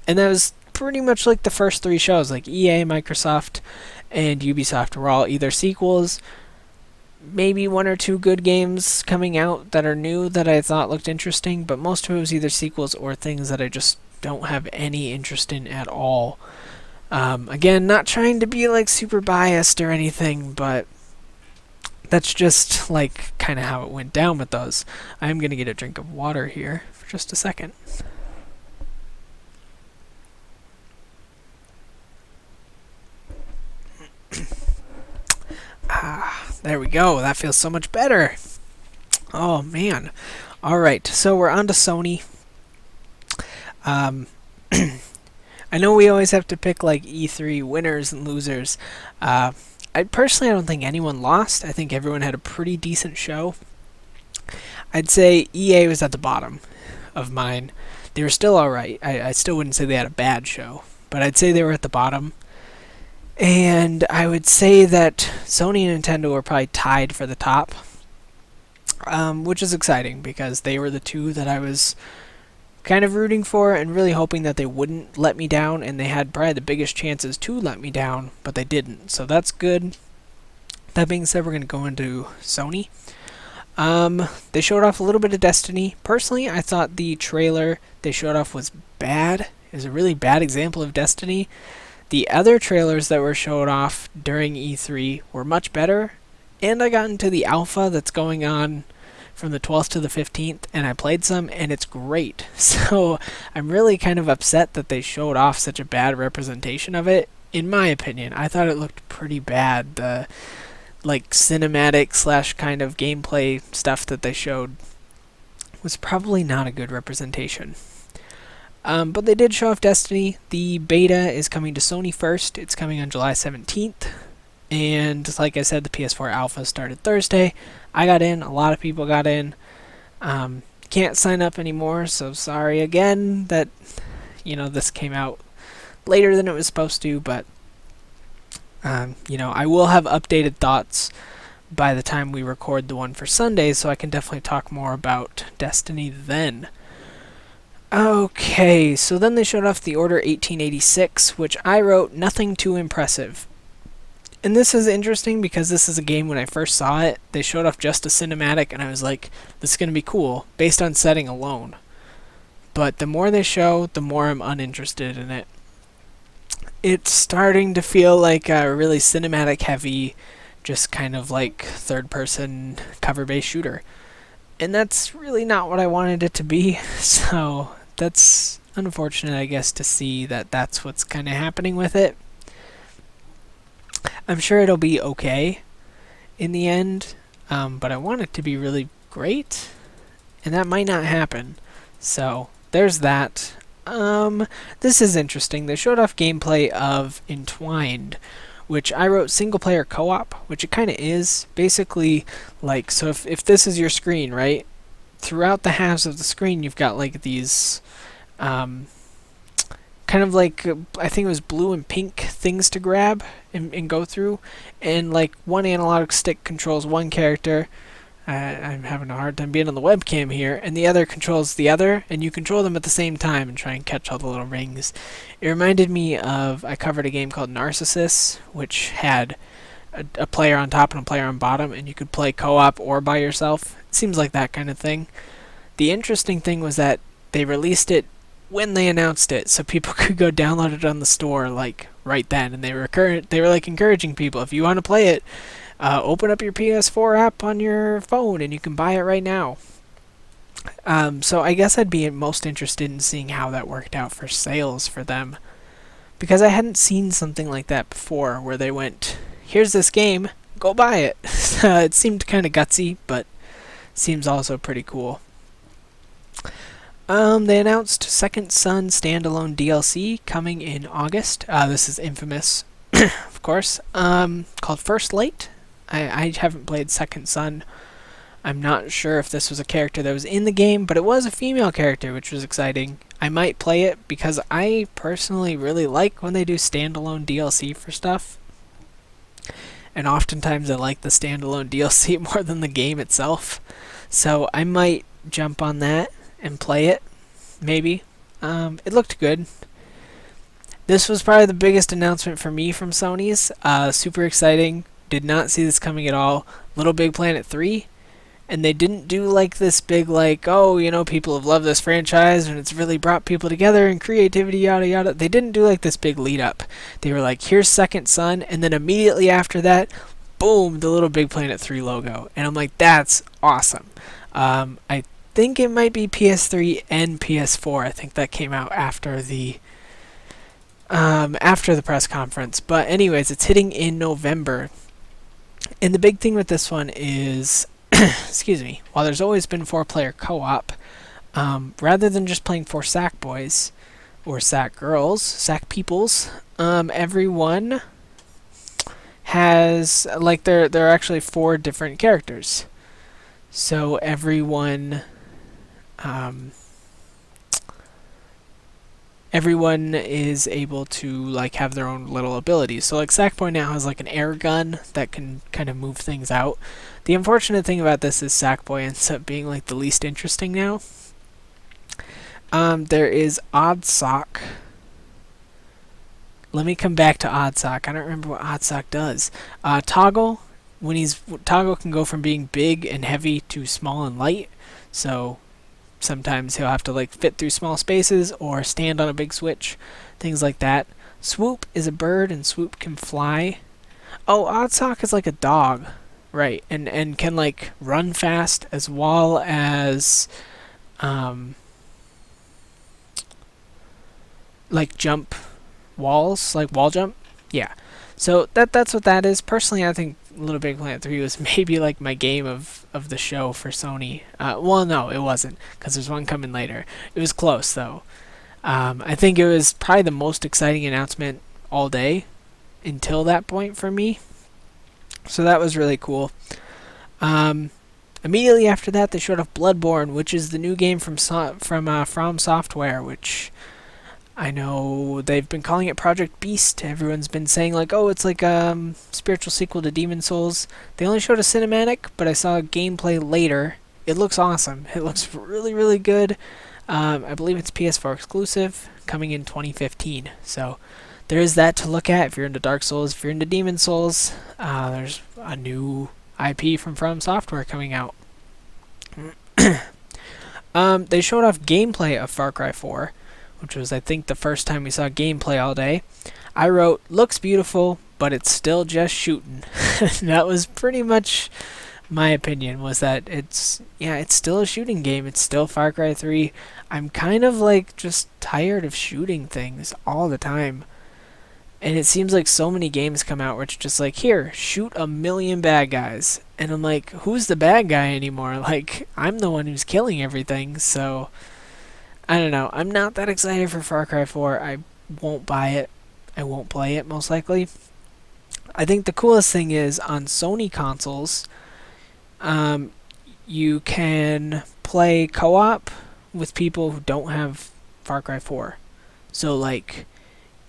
And that was pretty much like the first 3 shows, like EA, Microsoft, and Ubisoft were all either sequels, maybe 1 or 2 good games coming out that are new that I thought looked interesting, but most of it was either sequels or things that I just don't have any interest in at all. Again, not trying to be like super biased or anything, but that's just like kind of how it went down with those. I'm going to get a drink of water here for just a second. There we go. That feels so much better. Oh man. All right, so we're on to Sony. Um, I know we always have to pick like E3 winners and losers. Uh, I don't think anyone lost. I think everyone had a pretty decent show. I'd say EA was at the bottom of mine. They were still alright. I still wouldn't say they had a bad show, but I'd say they were at the bottom. And I would say that Sony and Nintendo were probably tied for the top, which is exciting because they were the two that I was kind of rooting for and really hoping that they wouldn't let me down, and they had probably the biggest chances to let me down, but they didn't. So that's good. That being said, we're going to go into Sony. They showed off a little bit of Destiny. Personally, I thought the trailer they showed off was bad. It was a really bad example of Destiny. The other trailers that were showed off during E3 were much better, and I got into the alpha that's going on from the 12th to the 15th, and I played some, and it's great. So I'm really kind of upset that they showed off such a bad representation of it. In my opinion, I thought it looked pretty bad. The like cinematic slash kind of gameplay stuff that they showed was probably not a good representation. But they did show off Destiny. The beta is coming to Sony first. It's coming on July 17th. And like I said, the PS4 alpha started Thursday. I got in. A lot of people got in. Can't sign up anymore, so sorry again that, this came out later than it was supposed to, but, I will have updated thoughts by the time we record the one for Sunday, so I can definitely talk more about Destiny then. Okay, so then they showed off the Order 1886, which I wrote nothing too impressive. And this is interesting because this is a game when I first saw it, they showed off just a cinematic and I was like, this is going to be cool, based on setting alone. But the more they show, the more I'm uninterested in it. It's starting to feel like a really cinematic heavy, just kind of like third person cover based shooter. And that's really not what I wanted it to be, so that's unfortunate, I guess, to see that that's what's kind of happening with it. I'm sure it'll be okay in the end, but I want it to be really great, and that might not happen. So there's that. This is interesting. They showed off gameplay of Entwined, which I wrote single player co-op, which it kind of is. Basically, like, so if this is your screen, right? Throughout the halves of the screen, you've got like these, kind of like, I think it was blue and pink things to grab and go through. And like one analog stick controls one character. I'm having a hard time being on the webcam here, and the other controls the other, and you control them at the same time and try and catch all the little rings. It reminded me of, I covered a game called Narcissus, which had a player on top and a player on bottom, and you could play co-op or by yourself. It seems like that kind of thing. The interesting thing was that they released it when they announced it, so people could go download it on the store like right then, and they were like encouraging people, if you want to play it, open up your PS4 app on your phone and you can buy it right now. So I guess I'd be most interested in seeing how that worked out for sales for them, because I hadn't seen something like that before where they went, here's this game, go buy it. It seemed kind of gutsy, but seems also pretty cool. They announced Second Son standalone DLC coming in August. This is Infamous, of course, called First Light. I haven't played Second Son. I'm not sure if this was a character that was in the game, but it was a female character, which was exciting. I might play it because I personally really like when they do standalone DLC for stuff. And oftentimes I like the standalone DLC more than the game itself. So I might jump on that and play it, maybe. It looked good. This was probably the biggest announcement for me from Sony's. Super exciting. Did not see this coming at all. Little Big Planet 3. And they didn't do like this big like, oh, people have loved this franchise and it's really brought people together and creativity, yada yada. They didn't do like this big lead up. They were like, here's Second Son, and then immediately after that, boom, the Little Big Planet 3 logo. And I'm like, that's awesome. I think it might be PS3 and PS4. I think that came out after the press conference. But anyways, it's hitting in November. And the big thing with this one is excuse me, while there's always been 4-player co-op, rather than just playing 4 sack boys or sack girls, sack peoples, everyone has, like, there are actually 4 different characters. So everyone is able to, like, have their own little abilities. So like Sackboy now has like an air gun that can kind of move things out. The unfortunate thing about this is Sackboy ends up being like the least interesting now. There is Odd Sock. Let me come back to Odd Sock. I don't remember what Odd Sock does. Toggle, Toggle can go from being big and heavy to small and light. So sometimes he'll have to like fit through small spaces or stand on a big switch, things like that. Swoop is a bird, and Swoop can fly. Oh, Odd Sock is like a dog, right? And can like run fast as well as like jump walls, like wall jump. Yeah. So that's what that is. Personally, I think Little Big Planet 3 was maybe like my game of the show for Sony. Well, no, it wasn't, because there's one coming later. It was close, though. I think it was probably the most exciting announcement all day until that point for me. So that was really cool. Immediately after that, they showed off Bloodborne, which is the new game from From Software, which I know they've been calling it Project Beast. Everyone's been saying like, oh, it's like a spiritual sequel to Demon Souls. They only showed a cinematic, but I saw gameplay later. It looks awesome. It looks really, really good. I believe it's PS4 exclusive, coming in 2015. So there is that to look at if you're into Dark Souls. If you're into Demon Souls, there's a new IP from Software coming out. They showed off gameplay of Far Cry 4, which was, I think, the first time we saw gameplay all day. I wrote, looks beautiful, but it's still just shooting. That was pretty much my opinion, was that it's still a shooting game. It's still Far Cry 3. I'm kind of, like, just tired of shooting things all the time. And it seems like so many games come out where it's just like, here, shoot 1,000,000 bad guys. And I'm like, who's the bad guy anymore? Like, I'm the one who's killing everything, so I don't know. I'm not that excited for Far Cry 4. I won't buy it. I won't play it, most likely. I think the coolest thing is, on Sony consoles, you can play co-op with people who don't have Far Cry 4. So, like,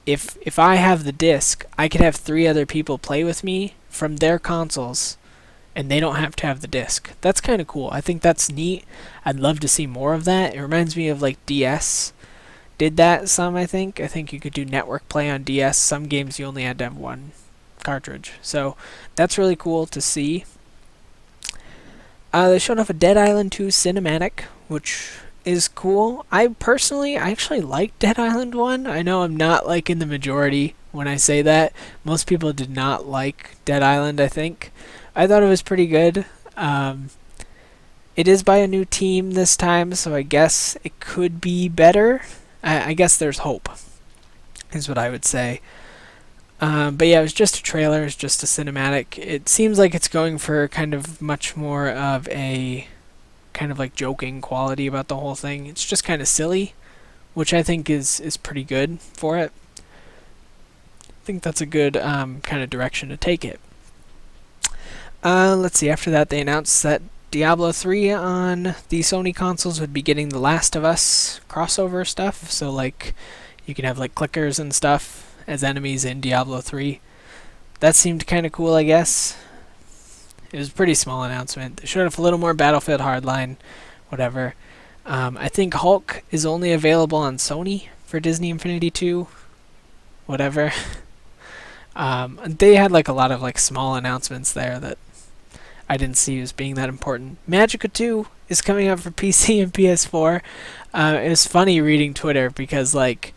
if I have the disc, I could have 3 other people play with me from their consoles, and they don't have to have the disc. That's kind of cool. I think that's neat. I'd love to see more of that. It reminds me of like DS did that some, I think. I think you could do network play on DS. Some games you only had to have 1 cartridge. So that's really cool to see. They showed off a Dead Island 2 cinematic, which is cool. I actually like Dead Island 1. I know I'm not like in the majority when I say that. Most people did not like Dead Island, I think. I thought it was pretty good. It is by a new team this time, so I guess it could be better. I guess there's hope, is what I would say. But yeah, it was just a trailer. It's just a cinematic. It seems like it's going for kind of much more of a kind of like joking quality about the whole thing. It's just kind of silly, which I think is pretty good for it. I think that's a good kind of direction to take it. Let's see, after that they announced that Diablo 3 on the Sony consoles would be getting the Last of Us crossover stuff, so like you can have like clickers and stuff as enemies in Diablo 3. That seemed kind of cool, I guess. It was a pretty small announcement. They showed off a little more Battlefield Hardline, whatever. I think Hulk is only available on Sony for Disney Infinity 2, whatever. They had like a lot of like small announcements there that I didn't see as being that important. Magicka 2 is coming out for PC and PS4. It was funny reading Twitter because like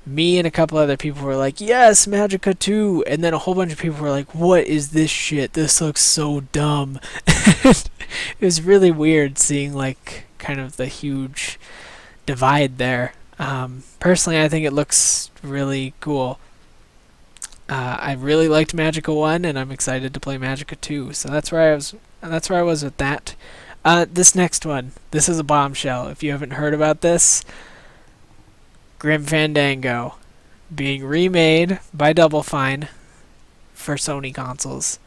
me and a couple other people were like, yes, Magicka 2, and then a whole bunch of people were like, what is this shit? This looks so dumb. It was really weird seeing like kind of the huge divide there. Personally, I think it looks really cool. I really liked Magica 1, and I'm excited to play Magica 2. So that's where I was. That's where I was with that. This next one, this is a bombshell. If you haven't heard about this, Grim Fandango being remade by Double Fine for Sony consoles.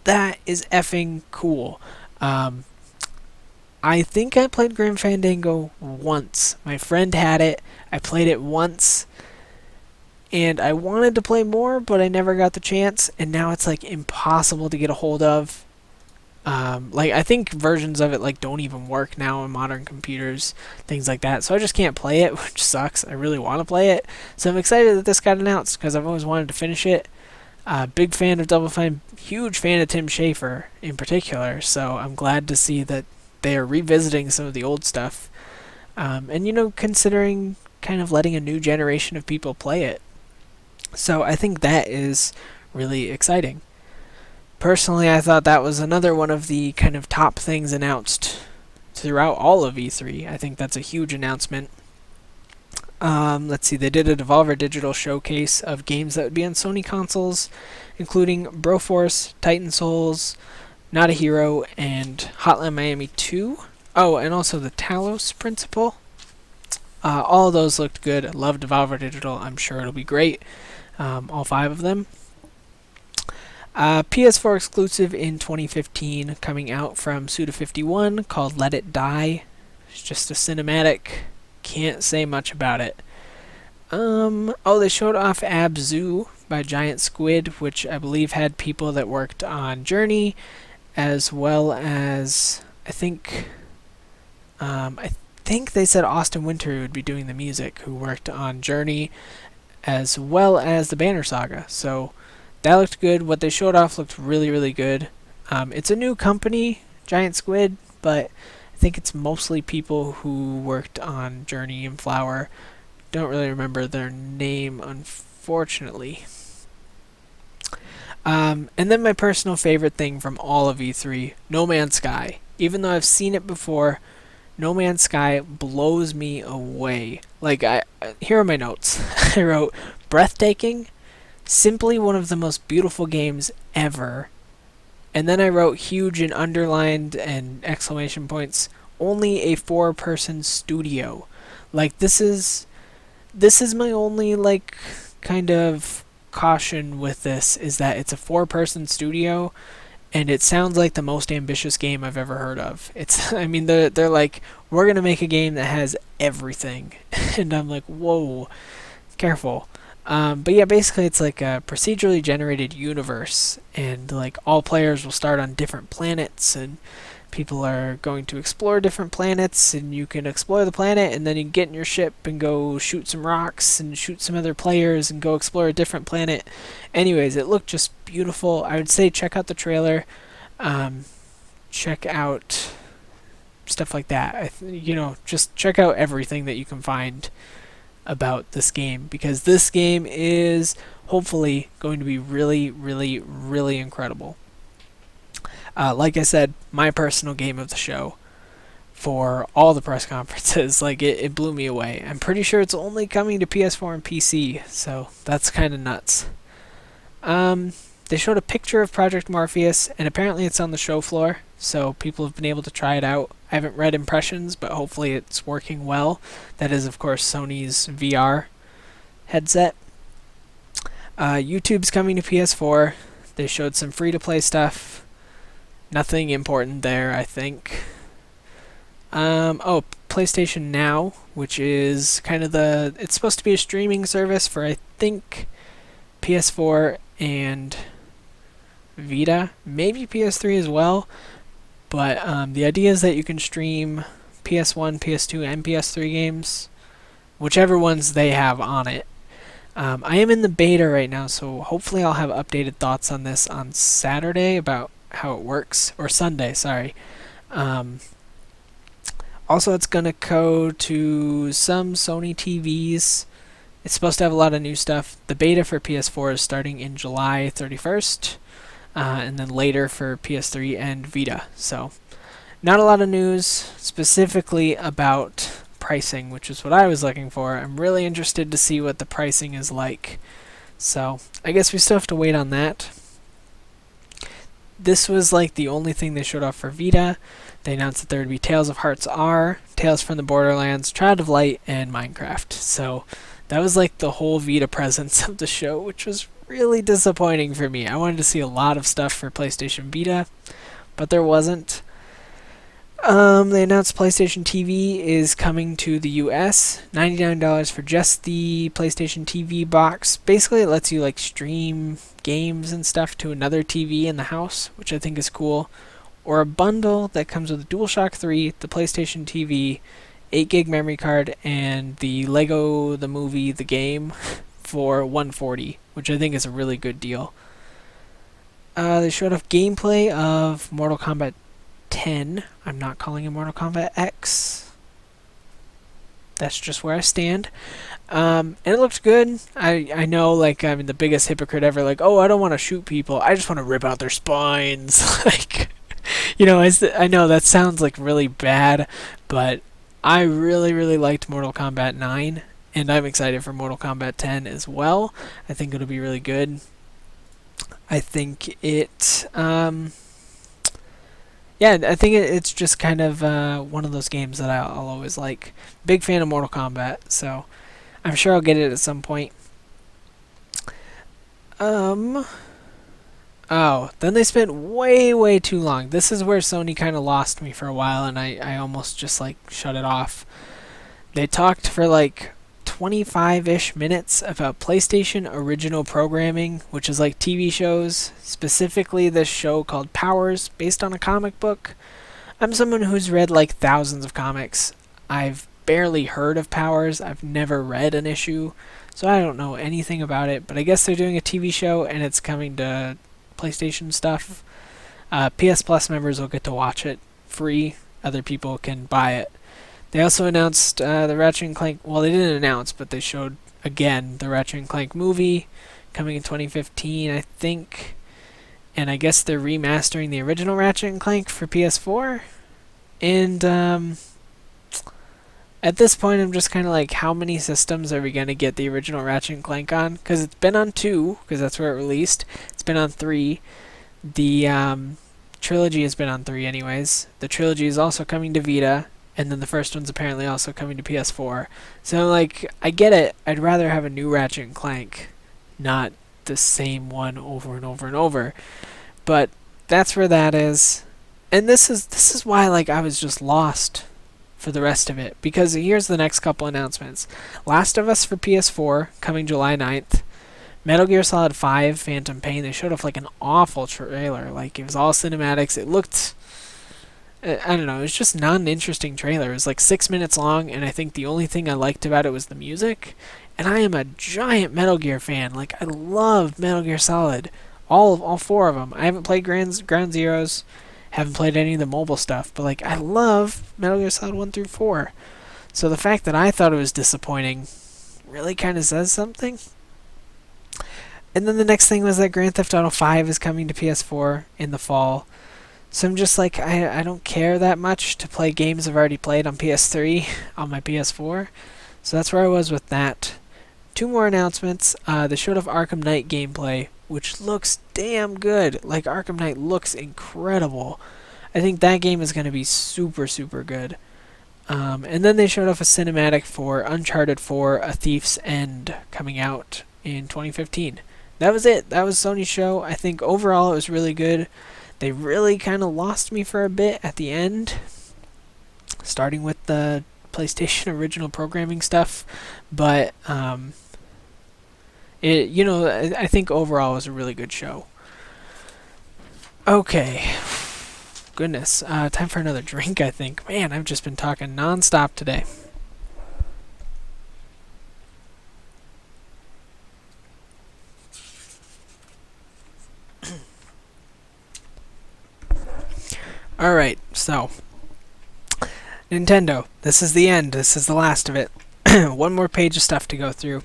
That is effing cool. Um, I think I played Grim Fandango once. My friend had it. I played it once. And I wanted to play more, but I never got the chance. And now it's like impossible to get a hold of. Like I think versions of it like don't even work now on modern computers, things like that. So I just can't play it, which sucks. I really want to play it. So I'm excited that this got announced because I've always wanted to finish it. Big fan of Double Fine, huge fan of Tim Schafer in particular. So I'm glad to see that they are revisiting some of the old stuff. And considering kind of letting a new generation of people play it. So I think that is really exciting. Personally, I thought that was another one of the kind of top things announced throughout all of E3. I think that's a huge announcement. Let's see, they did a Devolver Digital showcase of games that would be on Sony consoles, including Broforce, Titan Souls, Not a Hero, and Hotline Miami 2. Oh, and also the Talos Principle. All of those looked good. I love Devolver Digital. I'm sure it'll be great. All 5 of them. PS4 exclusive in 2015 coming out from Suda51 called Let It Die. It's just a cinematic. Can't say much about it. They showed off Abzu by Giant Squid, which I believe had people that worked on Journey, as well as I think they said Austin Winter would be doing the music, who worked on Journey, as well as the Banner Saga. So that looked good. What they showed off looked really, really good. It's a new company, Giant Squid, but I think it's mostly people who worked on Journey and Flower. Don't really remember their name, unfortunately. And then my personal favorite thing from all of E3, No Man's Sky. Even though I've seen it before, No Man's Sky blows me away. Like, here are my notes. I wrote, breathtaking, simply one of the most beautiful games ever. And then I wrote huge and underlined and exclamation points, only a 4-person studio. Like, this is my only, like, kind of caution with this, is that it's a 4-person studio, and it sounds like the most ambitious game I've ever heard of. They're like, we're going to make a game that has everything. And I'm like, whoa, careful. But yeah, basically it's like a procedurally generated universe, and like all players will start on different planets, and people are going to explore different planets, and you can explore the planet, and then you can get in your ship and go shoot some rocks and shoot some other players and go explore a different planet. Anyways, it looked just beautiful. I would say check out the trailer, check out stuff like that. Just check out everything that you can find about this game, because this game is hopefully going to be really, really, really incredible. Like I said, my personal game of the show for all the press conferences. Like, it blew me away. I'm pretty sure it's only coming to PS4 and PC, so that's kind of nuts. They showed a picture of Project Morpheus, and apparently it's on the show floor, so people have been able to try it out. I haven't read impressions, but hopefully it's working well. That is, of course, Sony's VR headset. YouTube's coming to PS4. They showed some free-to-play stuff. Nothing important there, I think. PlayStation Now, which is kind of it's supposed to be a streaming service for, I think, PS4 and Vita, maybe PS3 as well. But the idea is that you can stream PS1, PS2, and PS3 games, whichever ones they have on it. I am in the beta right now, so hopefully I'll have updated thoughts on this on Saturday about how it works, or Sunday, sorry. Also, it's going to go to some Sony TVs. It's supposed to have a lot of new stuff. The beta for PS4 is starting in July 31st, and then later for PS3 and Vita. So, not a lot of news specifically about pricing, which is what I was looking for. I'm really interested to see what the pricing is like. So I guess we still have to wait on that. This was like the only thing they showed off for Vita. They announced that there would be Tales of Hearts R, Tales from the Borderlands, Child of Light, and Minecraft. So that was like the whole Vita presence of the show, which was really disappointing for me. I wanted to see a lot of stuff for PlayStation Vita, but there wasn't. They announced PlayStation TV is coming to the US. $99 for just the PlayStation TV box. Basically, it lets you like stream games and stuff to another TV in the house, which I think is cool. Or a bundle that comes with the DualShock 3, the PlayStation TV, 8 gig memory card, and the Lego the Movie the game for $140, which I think is a really good deal. They showed off gameplay of Mortal Kombat 10. I'm not calling it Mortal Kombat X. That's just where I stand. And it looked good. I know, like, I'm the biggest hypocrite ever. Like, oh, I don't want to shoot people. I just want to rip out their spines. Like, you know, I know that sounds like really bad, but I really, really liked Mortal Kombat 9, and I'm excited for Mortal Kombat 10 as well. I think it'll be really good. I think it, yeah, I think it's just kind of one of those games that I'll always like. Big fan of Mortal Kombat, so I'm sure I'll get it at some point. Oh, then they spent way, way too long. This is where Sony kind of lost me for a while, and I almost just like shut it off. They talked for like 25-ish minutes about PlayStation original programming, which is like TV shows, specifically this show called Powers, based on a comic book. I'm someone who's read like thousands of comics. I've barely heard of Powers. I've never read an issue, so I don't know anything about it, but I guess they're doing a TV show and it's coming to PlayStation stuff. PS Plus members will get to watch it free. Other people can buy it. They also announced the Ratchet and Clank. Well, they didn't announce, but they showed again the Ratchet and Clank movie coming in 2015, I think. And I guess they're remastering the original Ratchet and Clank for PS4. And at this point, I'm just kind of like, how many systems are we going to get the original Ratchet and Clank on? Because it's been on 2, because that's where it released. It's been on 3. The trilogy has been on 3 anyways. The trilogy is also coming to Vita. And then the first one's apparently also coming to PS4. So, like, I get it. I'd rather have a new Ratchet and Clank, not the same one over and over and over. But that's where that is. And this is why, like, I was just lost for the rest of it. Because here's the next couple announcements. Last of Us for PS4, coming July 9th. Metal Gear Solid 5, Phantom Pain. They showed off, like, an awful trailer. Like, it was all cinematics. It looked... I don't know, it was just not an interesting trailer. It was like 6 minutes long, and I think the only thing I liked about it was the music. And I am a giant Metal Gear fan. Like, I love Metal Gear Solid. All 4 of them. I haven't played Ground Zeroes, haven't played any of the mobile stuff, but like, I love Metal Gear Solid 1 through 4. So the fact that I thought it was disappointing really kind of says something. And then the next thing was that Grand Theft Auto 5 is coming to PS4 in the fall. So I'm just like, I don't care that much to play games I've already played on PS3 on my PS4. So that's where I was with that. 2 more announcements. They showed off Arkham Knight gameplay, which looks damn good. Like, Arkham Knight looks incredible. I think that game is going to be super, super good. And then they showed off a cinematic for Uncharted 4: A Thief's End coming out in 2015. That was it. That was Sony's show. I think overall it was really good. They really kind of lost me for a bit at the end, starting with the PlayStation original programming stuff. But I think overall it was a really good show. Okay. Goodness. Time for another drink, I think. Man, I've just been talking nonstop today. Alright, so Nintendo. This is the end. This is the last of it. One more page of stuff to go through.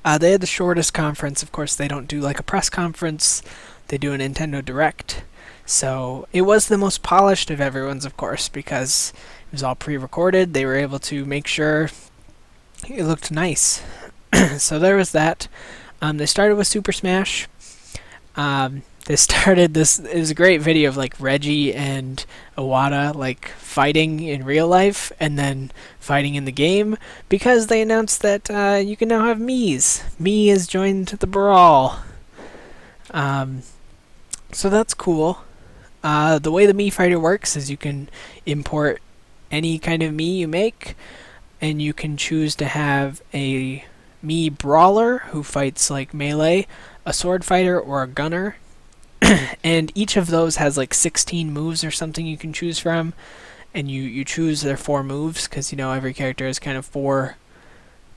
They had the shortest conference. Of course, they don't do like a press conference. They do a Nintendo Direct. So it was the most polished of everyone's, of course, because it was all pre-recorded. They were able to make sure it looked nice. So there was that. They started with Super Smash. They started this. It was a great video of like Reggie and Iwata like fighting in real life and then fighting in the game because they announced that you can now have Mii's. Mii has joined the brawl. So that's cool. The way the Mii Fighter works is you can import any kind of Mii you make, and you can choose to have a Mii Brawler who fights like melee, a sword fighter, or a gunner. And each of those has like 16 moves or something you can choose from, and you choose their 4 moves because every character has kind of 4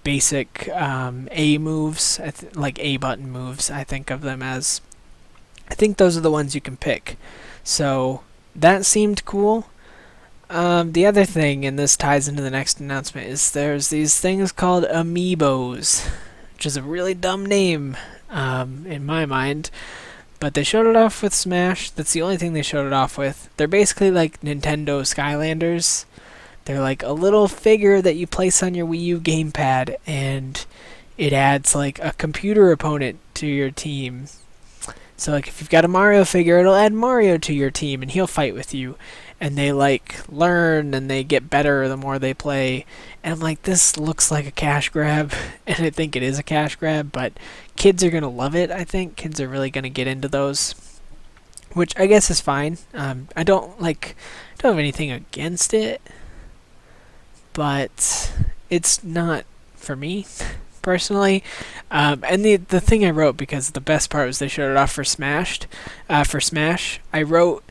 basic A moves, like A button moves. I think of them as, I think those are the ones you can pick. So that seemed cool. The other thing, and this ties into the next announcement, is there's these things called amiibos, which is a really dumb name in my mind. But they showed it off with Smash. That's the only thing they showed it off with. They're basically like Nintendo Skylanders. They're like a little figure that you place on your Wii U gamepad, and it adds like a computer opponent to your team. So like if you've got a Mario figure, it'll add Mario to your team, and he'll fight with you. And they like learn and they get better the more they play. And I'm like, this looks like a cash grab, and I think it is a cash grab, but kids are gonna love it. I think kids are really gonna get into those, which I guess is fine. I don't have anything against it, but it's not for me personally. And the thing I wrote, because the best part was they showed it off for Smash. I wrote.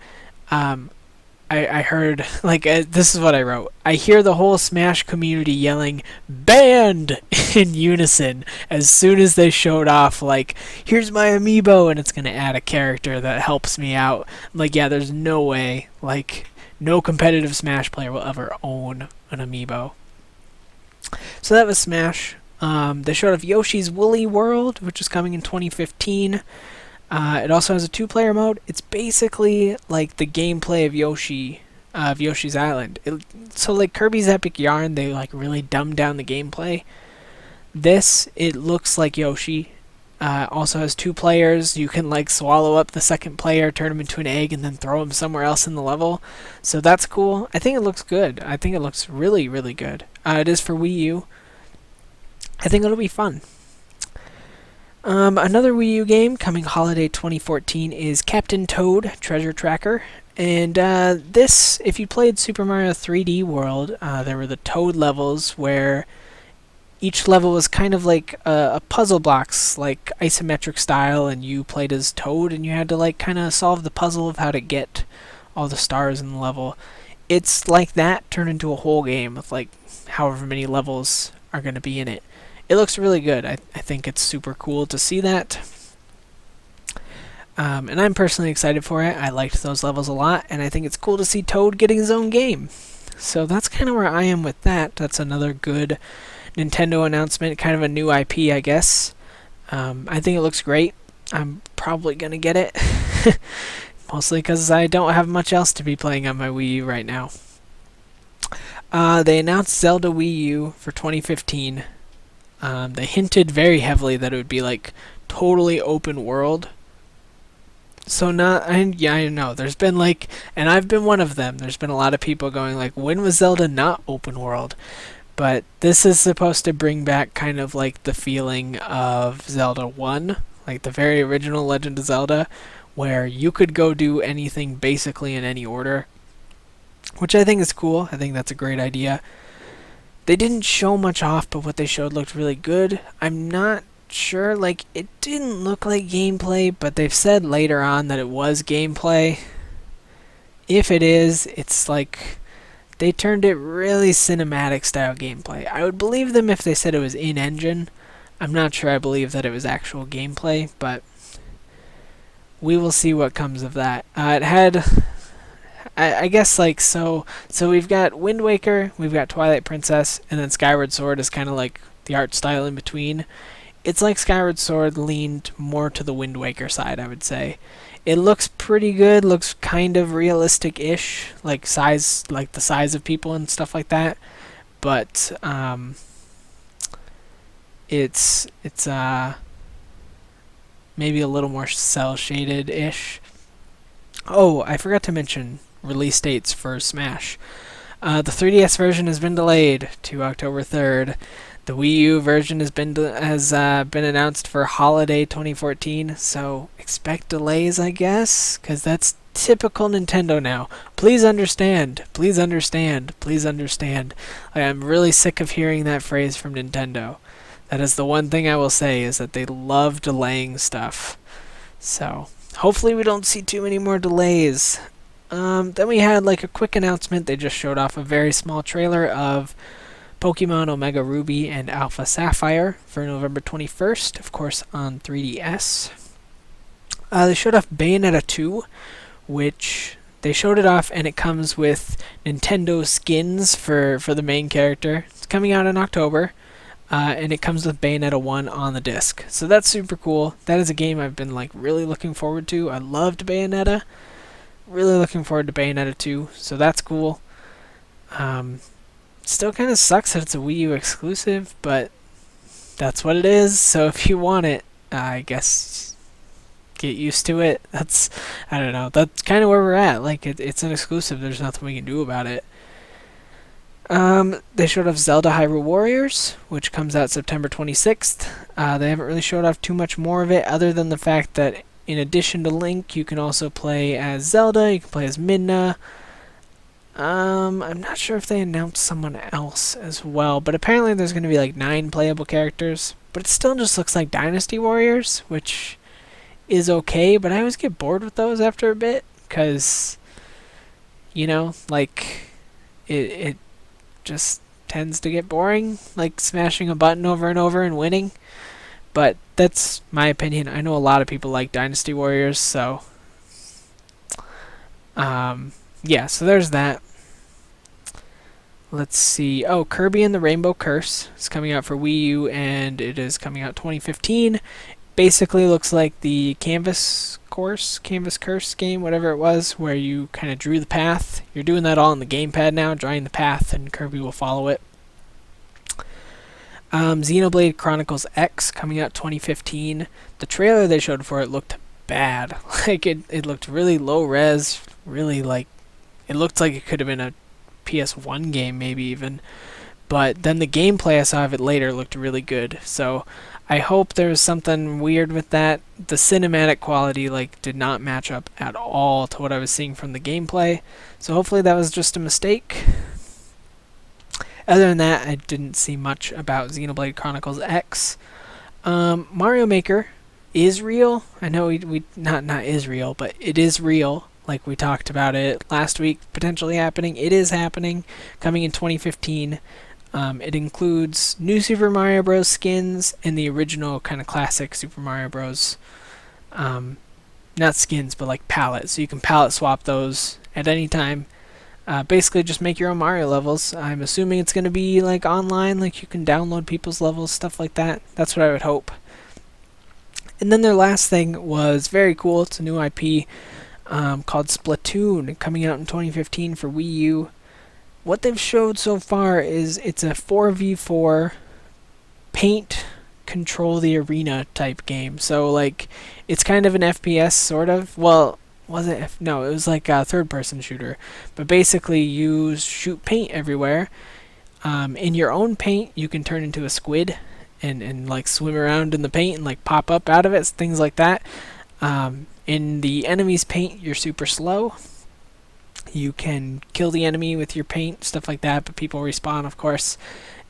I heard, this is what I wrote. I hear the whole Smash community yelling, "Banned!" in unison as soon as they showed off, like, here's my amiibo, and it's going to add a character that helps me out. I'm like, yeah, there's no way. Like, no competitive Smash player will ever own an amiibo. So that was Smash. They showed off Yoshi's Woolly World, which is coming in 2015. It also has a 2-player mode. It's basically like the gameplay of Yoshi's Island. So like Kirby's Epic Yarn, they like really dumbed down the gameplay. It looks like Yoshi. Also has 2 players. You can like swallow up the second player, turn him into an egg, and then throw him somewhere else in the level. So that's cool. I think it looks good. I think it looks really, really good. It is for Wii U. I think it'll be fun. Another Wii U game coming holiday 2014 is Captain Toad Treasure Tracker. And this, if you played Super Mario 3D World, there were the Toad levels where each level was kind of like a puzzle blocks, like isometric style, and you played as Toad, and you had to like kind of solve the puzzle of how to get all the stars in the level. It's like that turned into a whole game with like however many levels are going to be in it. It looks really good. I think it's super cool to see that. And I'm personally excited for it. I liked those levels a lot, and I think it's cool to see Toad getting his own game. So that's kind of where I am with that. That's another good Nintendo announcement, kind of a new IP, I guess. I think it looks great. I'm probably going to get it. Mostly because I don't have much else to be playing on my Wii U right now. They announced Zelda Wii U for 2015. They hinted very heavily that it would be like totally open world. So I know there's been like, and I've been one of them. There's been a lot of people going like, when was Zelda not open world? But this is supposed to bring back kind of like the feeling of Zelda 1, like the very original Legend of Zelda, where you could go do anything basically in any order, which I think is cool. I think that's a great idea. They didn't show much off, but what they showed looked really good. I'm not sure, like, it didn't look like gameplay, but they've said later on that it was gameplay. If it is, it's like they turned it really cinematic style gameplay. I would believe them if they said it was in-engine. I'm not sure I believe that it was actual gameplay, but we will see what comes of that. It had... I guess like so we've got Wind Waker, we've got Twilight Princess, and then Skyward Sword is kind of like the art style in between. It's like Skyward Sword leaned more to the Wind Waker side, I would say. It looks pretty good, looks kind of realistic-ish, like the size of people and stuff like that. But it's maybe a little more cel-shaded-ish. Oh, I forgot to mention release dates for Smash. The 3DS version has been delayed to October 3rd. The Wii U version has been announced for holiday 2014, so expect delays, I guess, because that's typical Nintendo now. Please understand. Please understand. Please understand. I'm really sick of hearing that phrase from Nintendo. That is the one thing I will say, is that they love delaying stuff. So, hopefully we don't see too many more delays. Then we had like a quick announcement. They just showed off a very small trailer of Pokemon Omega Ruby and Alpha Sapphire for November 21st, of course, on 3DS. They showed off Bayonetta 2, which they showed it off, and it comes with Nintendo skins for the main character. It's coming out in October, and it comes with Bayonetta 1 on the disc. So that's super cool. That is a game I've been like really looking forward to. I loved Bayonetta. Really looking forward to Bayonetta 2, so that's cool. Still kind of sucks that it's a Wii U exclusive, but that's what it is. So if you want it, I guess get used to it. I don't know. That's kind of where we're at. Like it's an exclusive. There's nothing we can do about it. They showed off Zelda Hyrule Warriors, which comes out September 26th. They haven't really showed off too much more of it, other than the fact that in addition to Link, you can also play as Zelda. You can play as Midna. I'm not sure if they announced someone else as well, but apparently there's going to be like 9 playable characters. But it still just looks like Dynasty Warriors, which is okay, but I always get bored with those after a bit, because, you know, like, it just tends to get boring, like smashing a button over and over and winning. But that's my opinion. I know a lot of people like Dynasty Warriors, so yeah, so there's that. Let's see. Oh, Kirby and the Rainbow Curse is coming out for Wii U, and it is coming out 2015. Basically looks like the Canvas Curse game, whatever it was, where you kind of drew the path. You're doing that all on the gamepad now, drawing the path, and Kirby will follow it. Xenoblade Chronicles X coming out 2015. The trailer they showed for it looked bad. Like it looked really low res, really like it looked like it could have been a PS1 game maybe even. But then the gameplay I saw of it later looked really good. So I hope there's something weird with that. The cinematic quality like did not match up at all to what I was seeing from the gameplay. So hopefully that was just a mistake. Other than that, I didn't see much about Xenoblade Chronicles X. Mario Maker is real. I know we not is real, but it is real. Like we talked about it last week, potentially happening. It is happening, coming in 2015. It includes new Super Mario Bros. Skins and the original kind of classic Super Mario Bros. Not skins, but like palettes. So you can palette swap those at any time. Basically, just make your own Mario levels. I'm assuming it's going to be like online, like you can download people's levels, stuff like that. That's what I would hope. And then their last thing was very cool. It's a new IP called Splatoon, coming out in 2015 for Wii U. What they've showed so far is it's a 4v4 paint control the arena type game. So like it's kind of an FPS sort of. Well, was it? No, it was like a third-person shooter. But basically, you shoot paint everywhere. In your own paint, you can turn into a squid and like swim around in the paint and like pop up out of it, things like that. In the enemy's paint, you're super slow. You can kill the enemy with your paint, stuff like that, but people respawn, of course.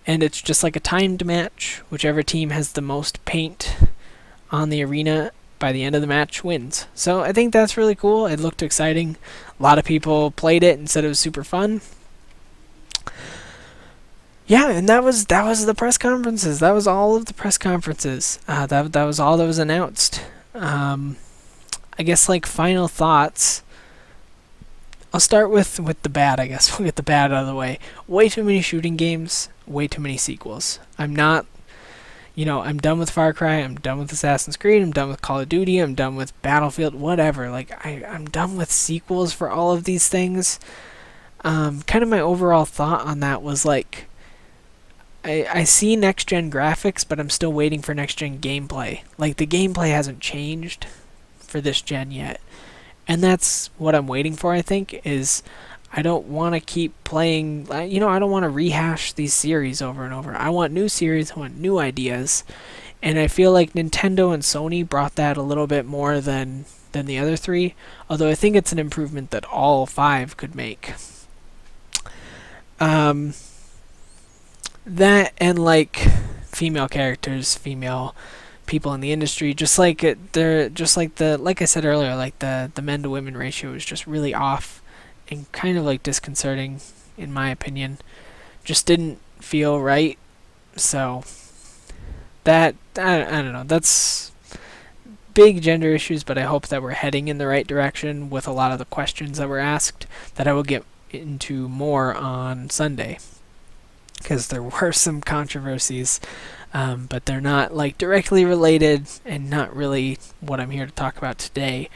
And it's just like a timed match. Whichever team has the most paint on the arena by the end of the match wins. So I think that's really cool. It looked exciting. A lot of people played it and said it was super fun. Yeah, and that was the press conferences. That was all of the press conferences. That was all that was announced. I guess like final thoughts. I'll start with the bad, I guess. We'll get the bad out of the way. Way too many shooting games, way too many sequels. I'm done with Far Cry, I'm done with Assassin's Creed, I'm done with Call of Duty, I'm done with Battlefield, whatever. Like, I'm done with sequels for all of these things. Kind of my overall thought on that was, like, I see next-gen graphics, but I'm still waiting for next-gen gameplay. Like, the gameplay hasn't changed for this gen yet. And that's what I'm waiting for, I think, is I don't want to keep playing, I don't want to rehash these series over and over. I want new series, I want new ideas. And I feel like Nintendo and Sony brought that a little bit more than the other three, although I think it's an improvement that all five could make. That and like female characters, female people in the industry, they're just like I said earlier, like the men to women ratio is just really off and kind of like disconcerting in my opinion. Just didn't feel right. So that I don't know. That's big gender issues, but I hope that we're heading in the right direction with a lot of the questions that were asked that I will get into more on Sunday, because there were some controversies, but they're not like directly related and not really what I'm here to talk about today.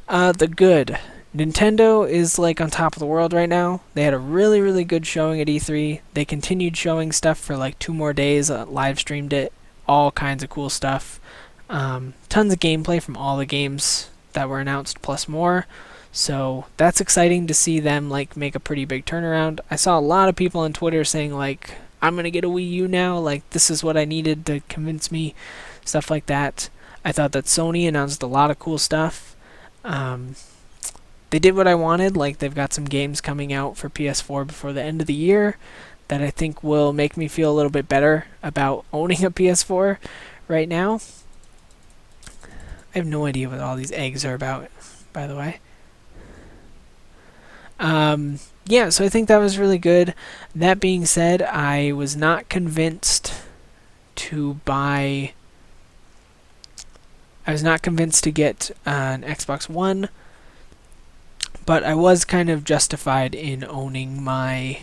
The good. Nintendo is like on top of the world right now. They had a really, really good showing at E3. They continued showing stuff for like 2 more days, live streamed it, all kinds of cool stuff. Tons of gameplay from all the games that were announced plus more. So that's exciting to see them like make a pretty big turnaround. I saw a lot of people on Twitter saying like, I'm gonna get a Wii U now, like this is what I needed to convince me, stuff like that. I thought that Sony announced a lot of cool stuff. They did what I wanted, like they've got some games coming out for PS4 before the end of the year that I think will make me feel a little bit better about owning a PS4 right now. I have no idea what all these eggs are about, by the way. Yeah, so I think that was really good. That being said, I was not convinced to buy... I was not convinced to get an Xbox One, but I was kind of justified in owning my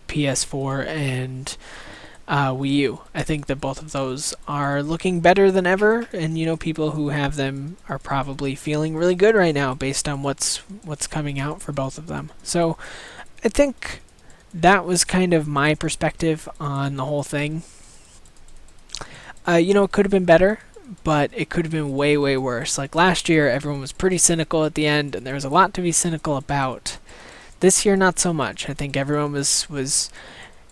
PS4 and Wii U. I think that both of those are looking better than ever, and people who have them are probably feeling really good right now based on what's coming out for both of them. So I think that was kind of my perspective on the whole thing. It could have been better, but it could have been way, way worse. Like last year, everyone was pretty cynical at the end, and there was a lot to be cynical about. This year, not so much. I think everyone was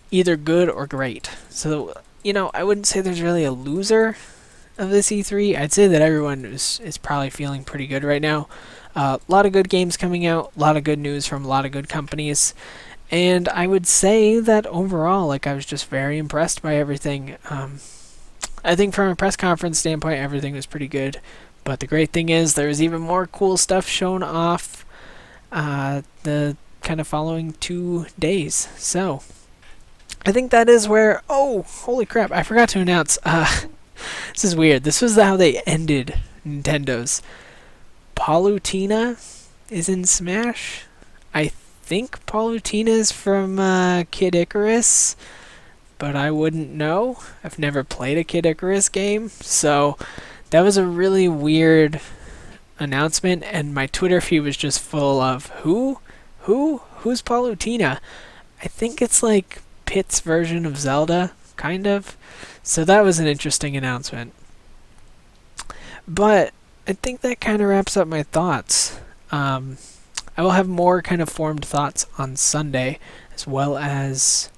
either good or great. So, I wouldn't say there's really a loser of this E3. I'd say that everyone is probably feeling pretty good right now. A lot of good games coming out, a lot of good news from a lot of good companies. And I would say that overall, I was just very impressed by everything. I think from a press conference standpoint, everything was pretty good. But the great thing is there was even more cool stuff shown off the kind of following 2 days. So I think that is where... Oh, holy crap, I forgot to announce. This is weird. This was how they ended Nintendo's. Palutena is in Smash. I think Palutena is from Kid Icarus, but I wouldn't know. I've never played a Kid Icarus game, so that was a really weird announcement, and my Twitter feed was just full of who's Palutena? I think it's like Pit's version of Zelda, kind of. So that was an interesting announcement. But I think that kind of wraps up my thoughts. I will have more kind of formed thoughts on Sunday, as well as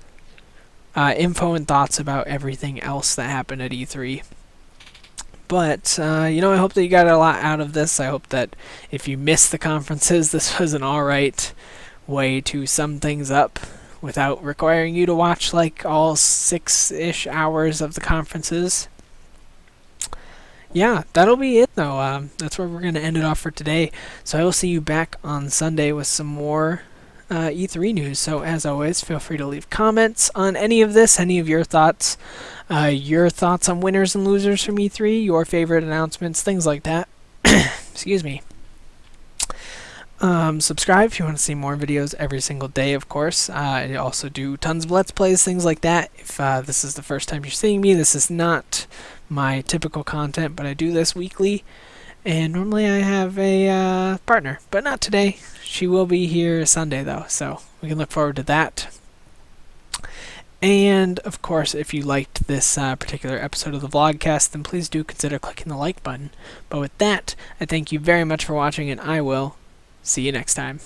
info and thoughts about everything else that happened at E3. But, I hope that you got a lot out of this. I hope that if you missed the conferences, this was an alright way to sum things up without requiring you to watch like all 6-ish hours of the conferences. Yeah, that'll be it though. That's where we're going to end it off for today. So I will see you back on Sunday with some more E3 news. So as always, feel free to leave comments on any of this, any of your thoughts on winners and losers from E3, your favorite announcements, things like that. Excuse me. Subscribe if you want to see more videos every single day, of course. I also do tons of Let's Plays, things like that. If this is the first time you're seeing me, this is not my typical content, but I do this weekly. And normally I have a partner, but not today. She will be here Sunday, though, so we can look forward to that. And, of course, if you liked this particular episode of the Vlogcast, then please do consider clicking the like button. But with that, I thank you very much for watching, and I will see you next time.